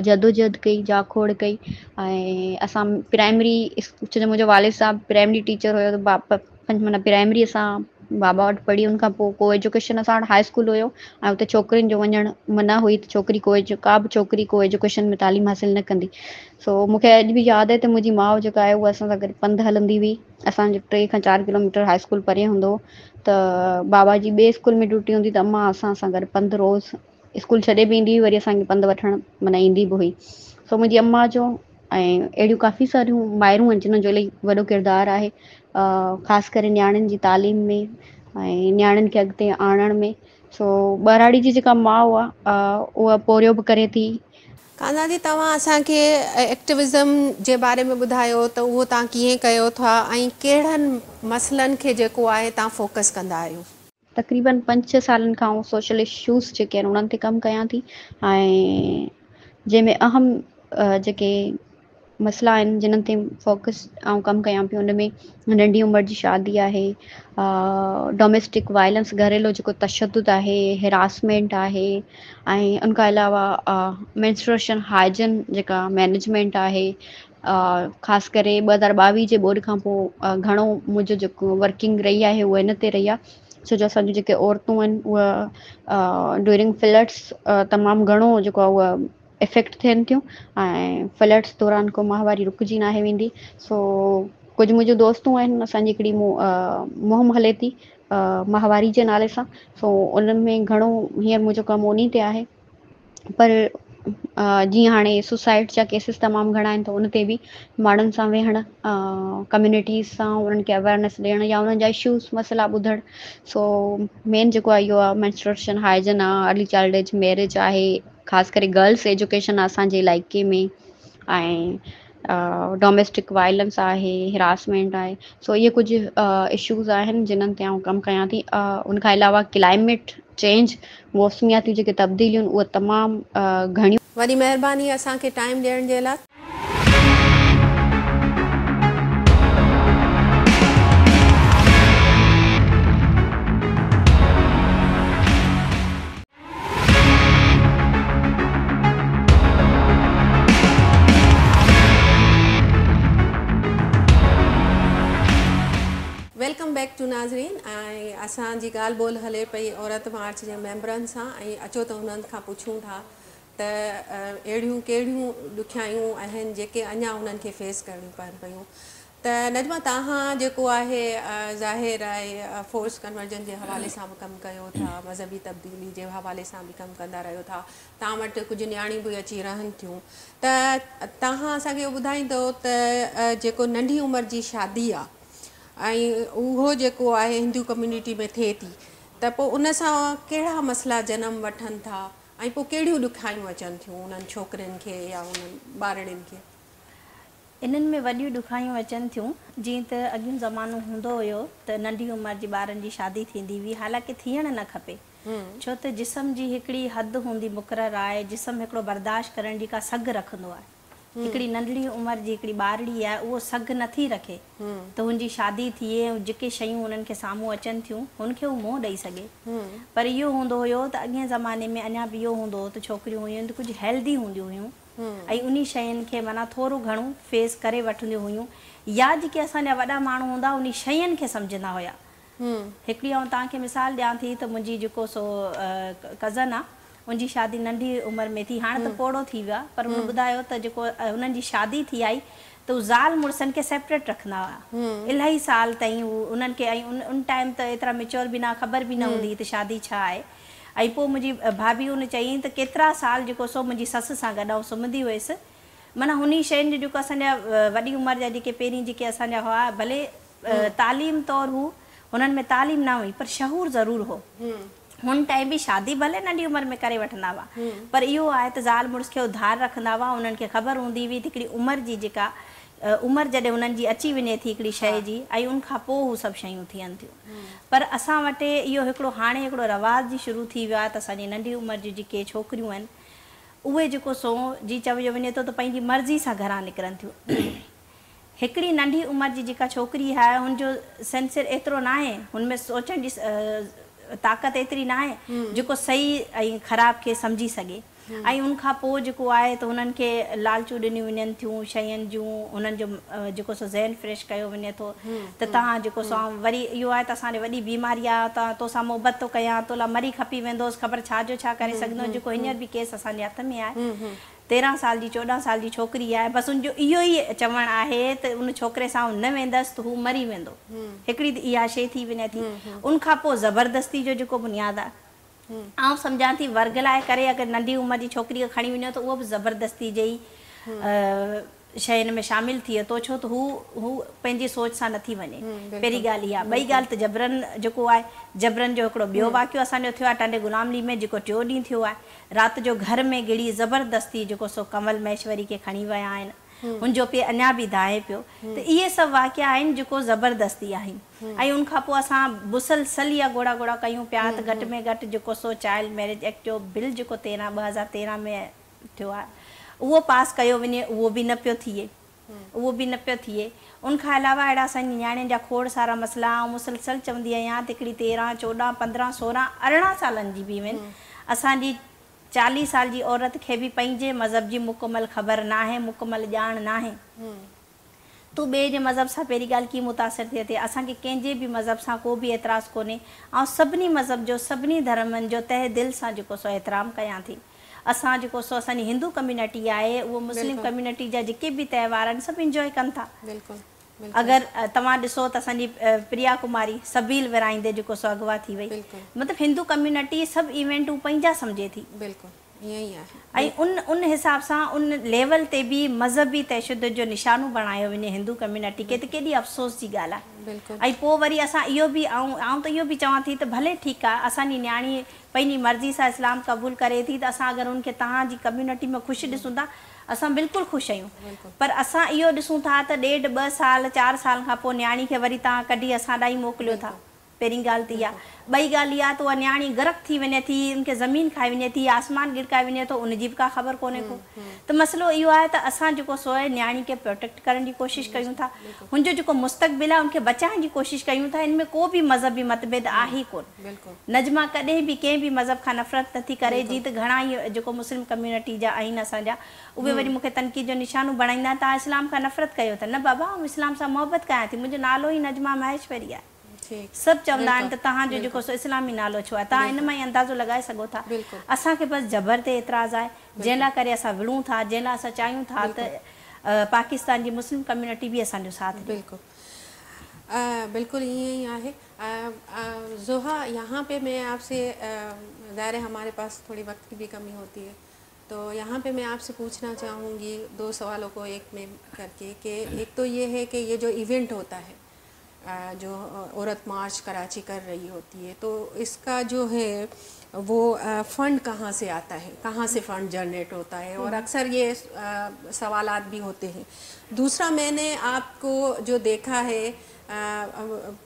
जदोजहद कई, जाखोड़ कई। ऐं असां प्राइमरी, छो जो मुंहिंजो वालिद साहब प्राइमरी टीचर हुयो त माना प्राइमरी असां बाबा वटि पढ़ी, उनखां पोइ को एजुकेशन असां वटि हाई स्कूल हुयो ऐं उते छोकिरियुनि जो वञणु मना हुई त छोकिरी का बि छोकिरी को एजुकेशन में तालीम हासिलु न कंदी। सो मूंखे अॼु बि यादि आहे त मुंहिंजी माउ जेका आहे उहा असां सां गॾु पंधु हलंदी हुई। असांजो 3 खां 4 किलोमीटर हाई स्कूल परे हूंदो त बाबा जी ॿिए स्कूल में ड्यूटी हूंदी त अम्मा असां सां गॾु पंधु रोज़ु स्कूल छॾे बि ईंदी हुई, वरी असांखे पंधु वठणु माना ईंदी बि हुई। सो मुंहिंजी अम्मा जो ऐं अहिड़ियूं काफ़ी सारियूं माइरूं आहिनि जिन जो इलाही वॾो किरदारु आहे, ख़ासि करे न्याणियुनि जी तालीम में ऐं न्याणियुनि खे अॻिते आणण में। सो ॿराड़ी जी जेका माउ आहे उहा पोरियो बि करे थी। कान्हा जी, तव्हां असांखे एक्टिविज़म जे बारे में ॿुधायो त उहो तव्हां कीअं कयो था ऐं कहिड़नि मसइलनि खे जेको आहे तव्हां फोकस कंदा आहियो? तक़रीबन 5-6 सालनि खां सोशल इशूज़ जेके आहिनि उन्हनि ते कमु कयां थी, ऐं जंहिंमें अहम जेके मसइला आहिनि जिन्हनि ते फोकस ऐं कमु कयां पई, उन में नंढी उमिरि जी शादी आहे, डोमेस्टिक वायलेंस घरेलू जेको तशदुद आहे, हिरासमेंट आहे, ऐं उन खां अलावा मेंस्ट्रुएशन हाइजीन जेका मैनेजमेंट आहे, ख़ासि करे 2022 जे ॿोॾि खां पोइ घणो मुंहिंजो जेको वर्किंग रही आहे उहा इन ते रही आहे। छो जो असांजूं जेके औरतूं आहिनि उहा ड्यूरिंग फ्लड्स तमामु घणो जेको आहे उहा इफेक्ट थियनि थियूं, ऐं फ्लड्स दौरान को माहवारी रुकिजी नाहे वेंदी। सो कुझु मुंहिंजूं दोस्तूं आहिनि, असांजी हिकिड़ी मुहिम हले थी माहवारी जे नाले सां। सो उन्हनि में घणो हींअर मुंहिंजो कमु उन्ही ते आहे। पर जीअं हाणे सुसाइड जा केसिस तमामु घणा आहिनि, त उन ते बि माण्हुनि सां वेहण, कम्यूनिटीज़ सां उन्हनि खे अवेयरनेस ॾियण या उन्हनि जा इशूज़ मसइला ॿुधण। सो मेन जेको आहे इहो आहे मेंस्ट्रुएशन हाइजीन आहे, अर्ली चाइल्ड एज मैरिज आहे, ख़ासि करे गर्ल्स एजुकेशन आहे असांजे इलाइक़े में, ऐं डोमेस्टिक वायलेंस आहे, हिरासमेंट आहे। सो इहे कुझु इशूज़ आहिनि जिन्हनि ते आउं कमु कयां थी। उन खां अलावा क्लाइमेट चेंज, मौसमियाती जेके तब्दीलियूं उहे तमामु घणियूं। वॾी महिरबानी असांखे टाइम ॾियण जे लाइ। वेलकम बैक टू नाज़रीन। ऐं असांजी ॻाल्हि ॿोल हले पई औरत मार्च जे मेंबरनि सां, ऐं अचो त उन्हनि खां पुछूं था त अहिड़ियूं कहिड़ियूं ॾुखियायूं आहिनि जेके अञा उन्हनि खे फेस करणियूं पवनि पियूं। त नजमा, तव्हां जेको आहे ज़ाहिर आहे फोर्स कन्वर्जन जे हवाले सां बि कमु कयो था, मज़हबी तब्दीली जे हवाले सां बि कमु कंदा रहियो था, तव्हां वटि कुझु न्याणियूं बि अची रहनि थियूं। त तव्हां असांखे इहो ॿुधाईंदो त जेको नंढी उमिरि जी शादी आहे ऐं उहो जेको आहे हिंदू कम्यूनिटी में थिए थी, त पोइ उन सां कहिड़ा मसइला जनम वठनि था ऐं पोइ कहिड़ियूं ॾुखियायूं अचनि थियूं उन्हनि छोकिरियुनि खे या उन्हनि ॿारड़ियुनि खे? इन्हनि में वॾियूं ॾुखियायूं अचनि थियूं। जीअं त अॻियूं ज़मानो हूंदो हुयो त नंढी उमिरि जी ॿारनि जी शादी थींदी हुई, हालांकि थियणु न खपे, छो त जिस्म जी हिकिड़ी हद हूंदी मुक़ररु आहे। जिस्म हिकिड़ो बर्दाश्त करण जी का सघ रखंदो आहे। हिकिड़ी नंढड़ी उमिरि जी हिकिड़ी ॿारड़ी आहे, उहो सघ नथी रखे त हुनजी शादी थिए ऐं जेके शयूं उन्हनि खे साम्हूं अचनि थियूं हुनखे उहो मुंहुं ॾेई सघे। पर इहो हूंदो हुयो त अॻे ज़माने में अञा बि इहो हूंदो हो त छोकिरियूं हुयूं त कुझु हेल्दी हूंदियूं हुयूं ऐं उन शयुनि खे माना थोरो घणो फेस करे वठंदियूं हुयूं, या जेके असांजा वॾा माण्हू हूंदा उन शयुनि खे सम्झंदा हुया। हिकिड़ी आउं तव्हांखे मिसाल ॾियां थी त मुंहिंजी जेको सो कज़न आहे, उनजी शादी नंढी उमिरि में थी, हाणे त पोड़ो थी वियो आहे, पर हुन ॿुधायो त जेको हुननि जी शादी थी आई त उहे ज़ाल मुड़ुसनि खे सेपरेट रखंदा हुआ इलाही साल ताईं। उन्हनि खे ऐं उन टाइम त एतिरा मेच्योर बि न, ख़बर बि न हूंदी त शादी छा आहे। ऐं पोइ मुंहिंजी भाभी हुन चयईं त केतिरा साल जेको सो मुंहिंजी ससु सां गॾु सुम्हंदी हुयसि। माना हुन शयुनि जो जेको असांजा वॾी उमिरि जा जेके पहिरीं जेके असांजा हुआ, भले तालीम तौरु हू हुननि में तालीम न हुई पर शहूर ज़रूरु हो। हुन टाइम बि शादी भले नंढी उमिरि में करे वठंदा हुआ, पर इहो आहे त ज़ाल मुड़ुस खे उधार रखंदा हुआ। उन्हनि खे ख़बर हूंदी हुई त हिकिड़ी उमिरि जी जेका उमिरि जॾहिं उन्हनि जी अची वञे थी हिकिड़ी शइ जी, ऐं उनखां पोइ हू सभु शयूं थियनि थियूं। पर असां वटि इहो हिकिड़ो हाणे हिकिड़ो रवाज़ जी शुरू थी वियो आहे त असांजी नंढी उमिरि जी जेके छोकिरियूं आहिनि उहे जेको सो जी चवियो वञे थो त पंहिंजी मर्ज़ी सां घरां निकिरनि थियूं। हिकिड़ी नंढी उमिरि जी जेका छोकिरी आहे हुनजो सेंसर एतिरो न आहे, हुनमें सोचण जी ताक़त एतिरी न आहे जेको सही ऐं ख़राब खे सम्झी सघे। ऐं उनखां पोइ जेको आहे त हुननि खे लालचूं ॾिनियूं वञनि थियूं शयुनि जूं, हुननि जो जेको सो ज़हन फ्रेश कयो वञे थो त तव्हां जेको सो वरी इहो आहे त असांजे वॾी बीमारी आहे, तव्हां तोसां मोहबत थो कयां, तोला मरी खपी वेंदोसि, ख़बर छा जो छा करे सघंदो। जेको हींअर बि केस असांजे हथ में आहे, 13 साल जी 14 साल जी छोकिरी आहे, बसि उनजो इहो ई चवणु आहे त उन छोकिरे सां न वेंदसि त हू मरी वेंदो। हिकिड़ी इहा शइ थी वञे थी। उनखां पोइ ज़बरदस्ती जो जेको बुनियादु आहे, आउं सम्झां थी वर्ग लाइ करे अगरि नंढी उमिरि जी छोकिरी खे खणी वञो त उहो बि ज़बरदस्ती जे ई शयुनि में शामिल थिए थो, छो त हू पंहिंजी सोच सां नथी वञे। पहिरीं ॻाल्हि इहा। ॿई ॻाल्हि त जबरन जेको आहे, जबरन जो हिकिड़ो ॿियो वाक़ियो असांजो थियो आहे टांडे गुलामली में, जेको 4 ॾींहं थियो आहे। राति जो घर में गिड़ी ज़बरदस्ती जेको सो कमल महेश्वरी खे खणी विया आहिनि, हुनजो पे अञा बि दाहे पियो। त इहे सभु वाक़िया आहिनि जेको ज़बरदस्ती आहिनि। ऐं उनखां पोइ असां मुसलसल या गोड़ा गोड़ा कयूं पिया त घटि में घटि जेको सो चाइल्ड मैरिज एक्ट जो बिल जेको 2013 में थियो आहे, उहो पास कयो वञे, उहो बि न पियो थिए। उनखां अलावा अहिड़ा असांजी नियाणियुनि जा खोड़ सारा मसइला, ऐं मुसलसल चवंदी आहियां त हिकिड़ी 13, 14, 15, 16, 18 सालनि जी बि आहिनि। असांजी 40 साल जी औरत खे बि पंहिंजे मज़हब जी मुकमल ख़बर न आहे, मुकमल ॼाण न आहे। तूं ॿिए जे मज़हब सां पहिरीं ॻाल्हि कीअं मुतासिर थिए थी। असांखे कंहिंजे बि मज़हब सां को बि एतिराज़ु कोन्हे, ऐं सभिनी मज़हब जो, सभिनी धर्मनि जो तहे दिलि सां जेको सो एतिराम कयां थी। असां जेको सो असांजी हिंदू कम्युनिटी आहे, उहो मुस्लिम कम्युनिटी जा जेके बि त्योहार आहिनि सभु इंजॉय कनि था। अगरि तव्हां ॾिसो त असांजी प्रिया कुमारी सबील विराईंदे जेको सो अगवा थी वई, मतिलबु हिंदू कम्युनिटी सभु इवेंटूं पंहिंजा सम्झे थी। ऐं उन हिसाब सां उन लेवल ते बि मज़हबी तशद्दुद जो निशानो बणायो वञे हिंदू कम्युनिटी खे, त केॾी अफ़सोस जी ॻाल्हि आहे। ऐं पोइ वरी असां इहो बि आउं त इहो बि चवां थी त भले ठीकु आहे, असांजी नियाणी पंहिंजी मर्ज़ी सां इस्लाम क़बूल करे थी, त असां अगरि उनखे तव्हांजी कम्युनिटी में ख़ुशि ॾिसूं था, असां बिल्कुलु ख़ुशि आहियूं। पर असां इहो ॾिसूं था त 1.5, 2 साल 4 साल खां पोइ नियाणी खे वरी तव्हां कढी असां ॾांहुं मोकिलियो था। पहिरीं ॻाल्हि त इहा। ॿई ॻाल्हि इहा त उहा नियाणी गरक थी वञे थी, उनखे ज़मीन खाई वञे थी, आसमान गिड़काए वञे थो, उनजी बि का ख़बर कोन्हे को। त मसइलो इहो आहे त असां जेको सो आहे नियाणी खे प्रोटेक्ट करण जी कोशिशि कयूं था, हुनजो जेको मुस्तक़बिल आहे उनखे बचाइण जी कोशिशि कयूं था। इनमें को बि मज़हबी मतभेद आहे ई कोन। नजमा कॾहिं बि कंहिं बि मज़हब खां नफ़रत नथी करे। जी त घणा ई जेको मुस्लिम कम्युनिटी जा आहिनि असांजा, उहे वरी मूंखे तनक़ीद जो निशानो बणाईंदा, तव्हां इस्लाम खां नफ़रत कयो था। न बाबा, आउं इस्लाम सां मोहबत कयां थी, मुंहिंजो नालो ई नजमा महेश्वरी आहे। सभु चवंदा आहिनि त तव्हांजो जेको सो इस्लामी नालो छो आहे, तव्हां इन मां ई अंदाज़ो लॻाए सघो था। असांखे बसि जबर ते एतिराज़ आहे, जंहिं लाइ करे असां विढ़ूं था, जंहिं लाइ असां चाहियूं था त पाकिस्तान जी मुस्लिम कम्युनिटी बि असांजो साथ ॾे। बिल्कुल यही है। ज़ोहा, यहाँ पे मैं आपसे ज़ाहिर है हमारे पास थोड़ी वक्त की भी कमी होती है, तो यहाँ पे मैं आपसे पूछना चाहूँगी 2 सवालों को एक में करके, कि एक तो ये है कि ये जो इवेंट होता है, जो औरत मार्च कराची कर रही होती है, तो इसका जो है वो फ़ंड कहाँ से आता है, कहाँ से फ़ंड जनरेट होता है, और अक्सर ये सवालात भी होते हैं। दूसरा, मैंने आपको जो देखा है,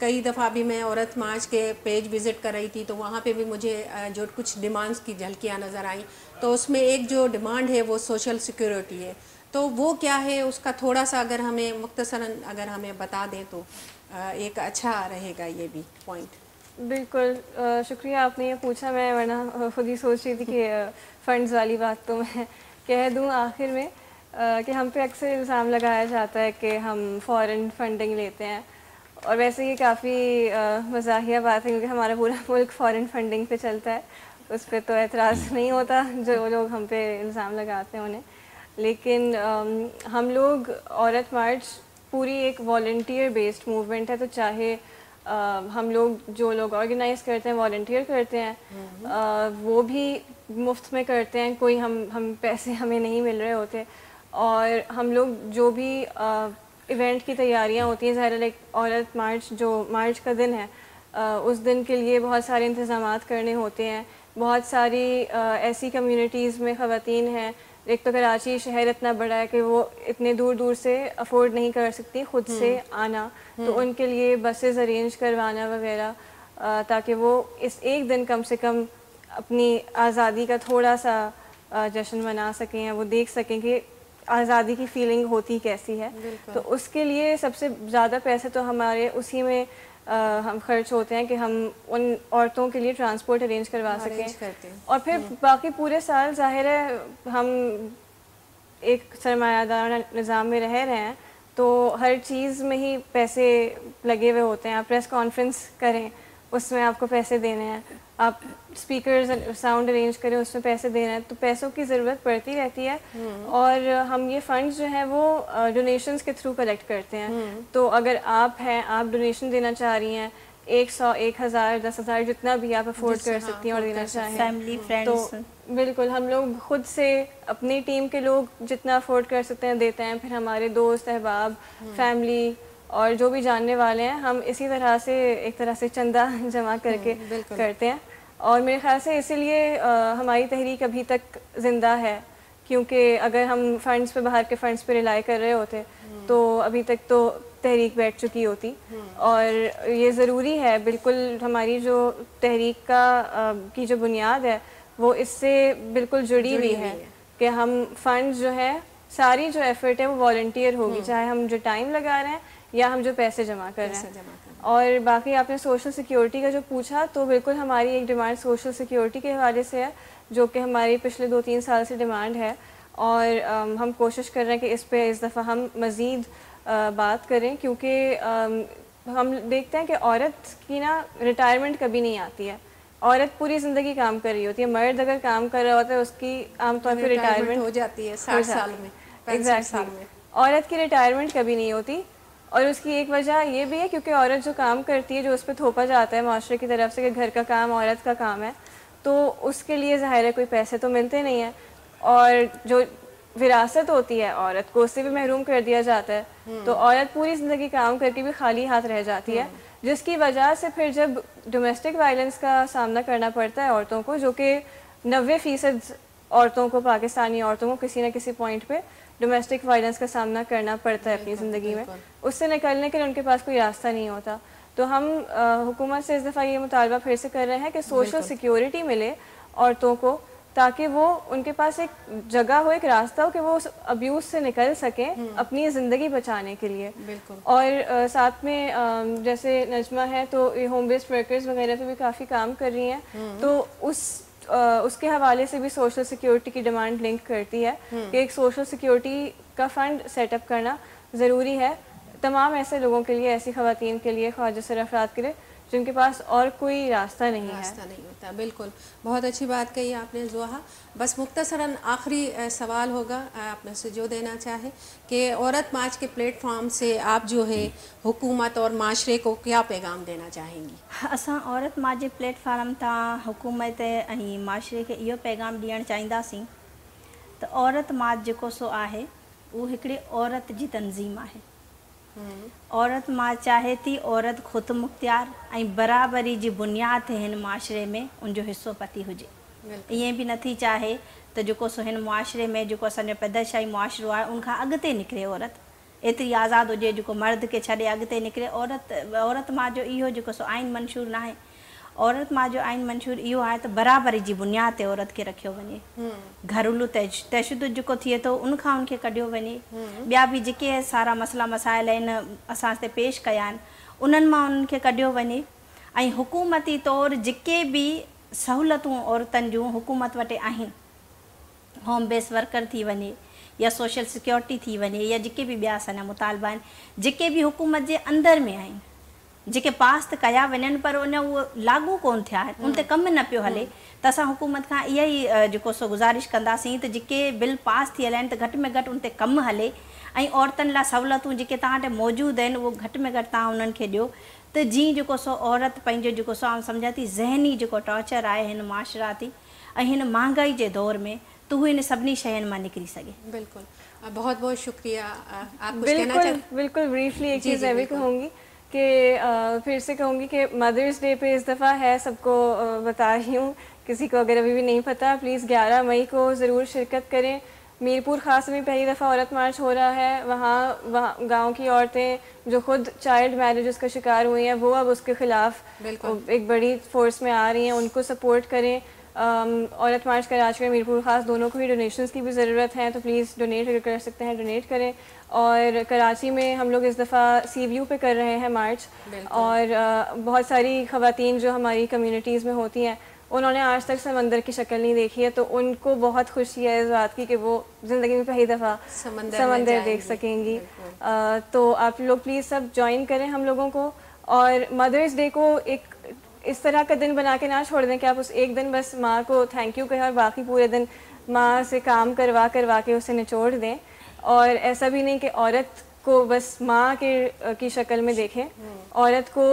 कई दफ़ा भी मैं औरत मार्च के पेज विज़िट कर रही थी, तो वहाँ पे भी मुझे जो कुछ डिमांड्स की झलकियाँ नज़र आई, तो उसमें एक जो डिमांड है वो सोशल सिक्योरिटी है। तो वो क्या है, उसका थोड़ा सा अगर हमें मुख्तसरन अगर हमें बता दें तो एक अच्छा रहेगा ये भी पॉइंट। बिल्कुल, शुक्रिया आपने ये पूछा। मैं वरना खुद ही सोच रही थी कि फ़ंड्स वाली बात तो मैं कह दूं आखिर में, कि हम पे अक्सर इल्ज़ाम लगाया जाता है कि हम फ़ॉरेन फंडिंग लेते हैं, और वैसे ये काफ़ी मज़ाहिया बात है, क्योंकि हमारा पूरा मुल्क फ़ॉरेन फंडिंग पे चलता है। उस पर तो एतराज़ नहीं होता जो लोग हम पे इल्ज़ाम लगाते हैं उन्हें। लेकिन हम लोग औरत मार्च पूरी एक वॉलंटियर बेस्ड मूवमेंट है, तो चाहे हम लोग जो लोग ऑर्गेनाइज़ करते हैं, वॉलंटियर करते हैं, वो भी मुफ्त में करते हैं, कोई हम पैसे हमें नहीं मिल रहे होते। और हम लोग जो भी इवेंट की तैयारियां होती हैं, ज़ाहिर लाइक औरत मार्च जो मार्च का दिन है, उस दिन के लिए बहुत सारे इंतज़ामात करने होते हैं। बहुत सारी ऐसी कम्युनिटीज़ में ख़वातीन हैं, एक तो कराची शहर इतना बड़ा है कि वो इतने दूर दूर से अफोर्ड नहीं कर सकती ख़ुद से आना, तो उनके लिए बसेस अरेंज करवाना वगैरह, ताकि वो इस एक दिन कम से कम अपनी आज़ादी का थोड़ा सा जश्न मना सकें, या वो देख सकें कि आज़ादी की फ़ीलिंग होती कैसी है। तो उसके लिए सबसे ज़्यादा पैसे तो हमारे उसी में हम खर्च होते हैं कि हम उन औरतों के लिए ट्रांसपोर्ट अरेंज करवा सकें। और फिर बाकी पूरे साल ज़ाहिर है हम एक सरमायादार निज़ाम में रह रहे हैं, तो हर चीज़ में ही पैसे लगे हुए होते हैं। आप प्रेस कॉन्फ्रेंस करें, उसमें आपको पैसे देने हैं, आप स्पीकर्स साउंड अरेंज करें, उसमें पैसे देने हैं, तो पैसों की ज़रूरत पड़ती रहती है। और हम ये फ़ंड्स जो हैं वो डोनेशंस के थ्रू कलेक्ट करते हैं। तो अगर आप हैं, आप डोनेशन देना चाह रही हैं, 100, 1000, 10,000 जितना भी आप अफोर्ड कर सकती हैं और देना चाहें। फैमिली फ्रेंड्स तो बिल्कुल हम लोग खुद से अपनी टीम के लोग जितना अफोर्ड कर सकते हैं देते हैं, फिर हमारे दोस्त अहबाब, फैमिली और जो भी जानने वाले हैं, हम इसी तरह से एक तरह से चंदा जमा करके करते हैं। और मेरे ख्याल से इसीलिए हमारी तहरीक अभी तक ज़िंदा है, क्योंकि अगर हम फंड्स पे, बाहर के फंड्स पे रिलाई कर रहे होते तो अभी तक तो तहरीक बैठ चुकी होती। और ये ज़रूरी है बिल्कुल, हमारी जो तहरीक की जो बुनियाद है वो इससे बिल्कुल जुड़ी हुई है कि हम फंड्स जो है, सारी जो एफर्ट है वो वॉलंटियर होगी, चाहे हम जो टाइम लगा रहे हैं या हम जो पैसे जमा कर रहे हैं। और बाकी आपने सोशल सिक्योरिटी का जो पूछा, तो बिल्कुल हमारी एक डिमांड सोशल सिक्योरिटी के हवाले से है, जो कि हमारी पिछले 2-3 साल से डिमांड है। और हम कोशिश कर रहे हैं कि इस दफ़ा हम मज़ीद बात करें, क्योंकि हम देखते हैं कि औरत की ना रिटायरमेंट कभी नहीं आती है। औरत पूरी ज़िंदगी काम कर रही होती है, मर्द अगर काम कर रहा होता है उसकी आमतौर पर रिटायरमेंट हो जाती है 60 साल में, 65 साल में। औरत की रिटायरमेंट कभी नहीं होती। और उसकी एक वजह ये भी है क्योंकि औरत जो काम करती है, जो उस पर थोपा जाता है माशरे की तरफ से कि घर का काम औरत का काम है, तो उसके लिए ज़ाहिर है कोई पैसे तो मिलते नहीं हैं, और जो विरासत होती है औरत को उससे भी महरूम कर दिया जाता है। तो औरत पूरी ज़िंदगी काम करके भी खाली हाथ रह जाती है, जिसकी वजह से फिर जब डोमेस्टिक वायलेंस का सामना करना पड़ता है औरतों को, जो कि 90% औरतों को, पाकिस्तानी औरतों को किसी न किसी पॉइंट पे डोमेस्टिक वायलेंस का सामना करना पड़ता है अपनी ज़िंदगी में, उससे निकलने के लिए उनके पास कोई रास्ता नहीं होता। तो हम हुकूमत से इस दफ़ा ये मुतालबा फिर से कर रहे हैं कि सोशल सिक्योरिटी मिले औरतों को, ताकि वो उनके पास एक जगह हो, एक रास्ता हो कि वो उस अब्यूज़ से निकल सकें अपनी ज़िंदगी बचाने के लिए। और साथ में जैसे नजमा है तो होम बेस्ड वर्कर्स वगैरह पे भी काफ़ी काम कर रही हैं, तो उसके हवाले से भी सोशल सिक्योरिटी की डिमांड लिंक करती है कि एक सोशल सिक्योरिटी का फ़ंड सेटअप करना ज़रूरी है तमाम ऐसे लोगों के लिए, ऐसी ख़वातीन के लिए, ख्वाजा सर अफराद के लिए जिनके पास और कोई रास्ता नहीं होता। बिल्कुल, बहुत अच्छी बात कही आपने ज़ोहा। बस मुख्तसरन आखिरी सवाल होगा आप में से जो देना चाहे कि औरत मार्च के प्लेटफॉर्म से आप जो है हुकूमत और माशरे को क्या पैगाम देना चाहेंगी? असां औरत मार्च जे प्लेटफॉर्म तां हुकूमत ऐं माशरे खे इहो पैगाम ॾियणु चाहींदासीं त औरत मार्च जेको सो आहे उहो हिकिड़ी औरत जी तंज़ीम आहे। औरत मां चाहे थी औरत ख़ुदि मुख्तियार ऐं बराबरी जी बुनियाद ते हिन माशरे में उनजो हिसो पती हुजे। ईअं बि नथी चाहे त जेको सो हिन मुआशरे में जेको असांजो पैदाइशाही मुआशरो आहे उनखां अॻिते निकिरे औरत, एतिरी आज़ादु हुजे जेको मर्द खे छॾे अॻिते निकिरे। औरत मां जो इहो जेको सो आइन मंशूर न आहे। औरत मां जो आइन मंशूर इहो आहे त बराबरी जी बुनियाद ते औरत खे रखियो वञे, घरेलू तशद्दुद जेको थिए थो उनखां उनखे कढियो वञे, ॿिया बि जेके सारा मसला मसाइल आहिनि असां ते पेश कया आहिनि उन्हनि मां उन्हनि खे कढियो वञे। ऐं हुकूमती तौरु जेके बि सहूलियतूं औरतुनि जूं हुकूमत वटि आहिनि, होम बेस वर्कर थी वञे या सोशल सिक्योरिटी थी वञे या जेके बि ॿिया असांजा मुतालबा आहिनि, जेके बि हुकूमत जे अंदरि में आहिनि, जेके पास त कया वञनि पर उन उहो लागू कोन थिया आहिनि, उन ते कमु न पियो हले, त असां हुकूमत खां इहा ई जेको सो गुज़ारिश कंदासीं त जेके बिल पास थियल आहिनि त घटि में घटि उन ते कमु हले ऐं औरतुनि लाइ सहूलियतूं जेके तव्हां वटि मौजूदु आहिनि उहो घटि में घटि तव्हां उन्हनि खे ॾियो, त जीअं जेको सो औरत पंहिंजो जेको सो आउं सम्झां थी ज़हनी जेको टॉर्चर आहे हिन माशराती ऐं हिन महांगाई जे दौर में त हू इन सभिनी शयुनि मां निकिरी सघे। बिल्कुल, बहुत बहुत शुक्रिया। आप कुछ कहना चाहते हैं? बिल्कुल ब्रीफली एक चीज़ मैं भी कहूँगी कि फिर से कहूँगी कि मदर्स डे पे इस दफ़ा है, सबको बता रही हूँ, किसी को अगर अभी भी नहीं पता प्लीज़ 11 मई को ज़रूर शिरकत करें। मीरपुर ख़ास में पहली दफ़ा औरत मार्च हो रहा है, वहाँ गांव की औरतें जो खुद चाइल्ड मैरिजेस का शिकार हुई हैं वो अब उसके ख़िलाफ़ एक बड़ी फोर्स में आ रही हैं, उनको सपोर्ट करें। औरत मार्च कराची में मीरपुर ख़ास दोनों को ही डोनेशंस की भी ज़रूरत है, तो प्लीज़ डोनेट अगर कर सकते हैं डोनेट करें। और कराची में हम लोग इस दफ़ा CVU पे कर रहे हैं मार्च, और बहुत सारी ख़वातीन जो हमारी कम्युनिटीज़ में होती हैं उन्होंने आज तक समंदर की शक्ल नहीं देखी है, तो उनको बहुत खुशी है इस बात की कि वो ज़िंदगी में पहली दफ़ा समंदर देख सकेंगी। तो आप लोग प्लीज़ सब ज्वाइन करें हम लोगों को, और मदर्स डे को एक इस तरह का दिन बना के ना छोड़ दें कि आप उस एक दिन बस माँ को थैंक यू कहें और बाकी पूरे दिन माँ से काम करवा के उसे निचोड़ दें। और ऐसा भी नहीं कि औरत को बस माँ की शक्ल में देखें, औरत को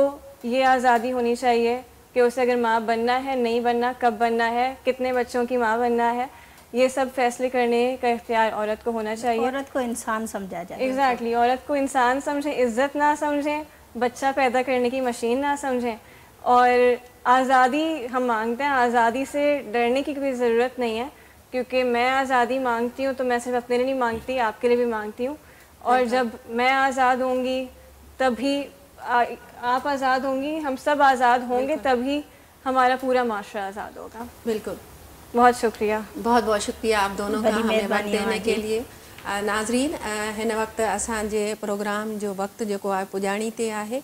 ये आज़ादी होनी चाहिए कि उसे अगर माँ बनना है, नहीं बनना, कब बनना है, कितने बच्चों की माँ बनना है, ये सब फैसले करने का इख्तियार औरत को होना चाहिए। औरत को इंसान समझा जाए। एग्जैक्टली, औरत को इंसान समझें, इज़्ज़त ना समझें, बच्चा पैदा करने की मशीन ना समझें। और आज़ादी हम मांगते हैं, आज़ादी से डरने की कोई ज़रूरत नहीं है, क्योंकि मैं आज़ादी मांगती हूँ तो मैं सिर्फ अपने लिए नहीं मांगती, आपके लिए भी मांगती हूँ। और जब मैं आज़ाद होंगी तभी आप आज़ाद होंगी, हम सब आज़ाद होंगे, तभी हमारा पूरा माशरा आज़ाद होगा। बिल्कुल, बहुत शुक्रिया। बहुत बहुत शुक्रिया आप दोनों का बड़ी हमें वक्त मेहरबानी देने के तव्हांजी। लिए। नाज़रीन, हिन वक़्तु असांजे प्रोग्राम जो वक़्तु जेको आहे पुॼाणी ते आहे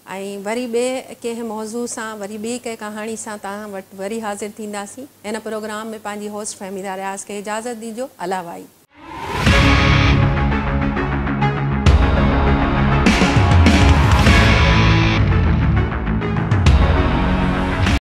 ऐं वरी ॿिए कंहिं मौज़ू सां, वरी ॿी कंहिं कहाणी सां तव्हां वटि वरी हाज़िर थींदासीं। हिन प्रोग्राम में पंहिंजी होस्ट फ़हमीदा रियाज़ खे इजाज़त ॾिजो। अला भाई।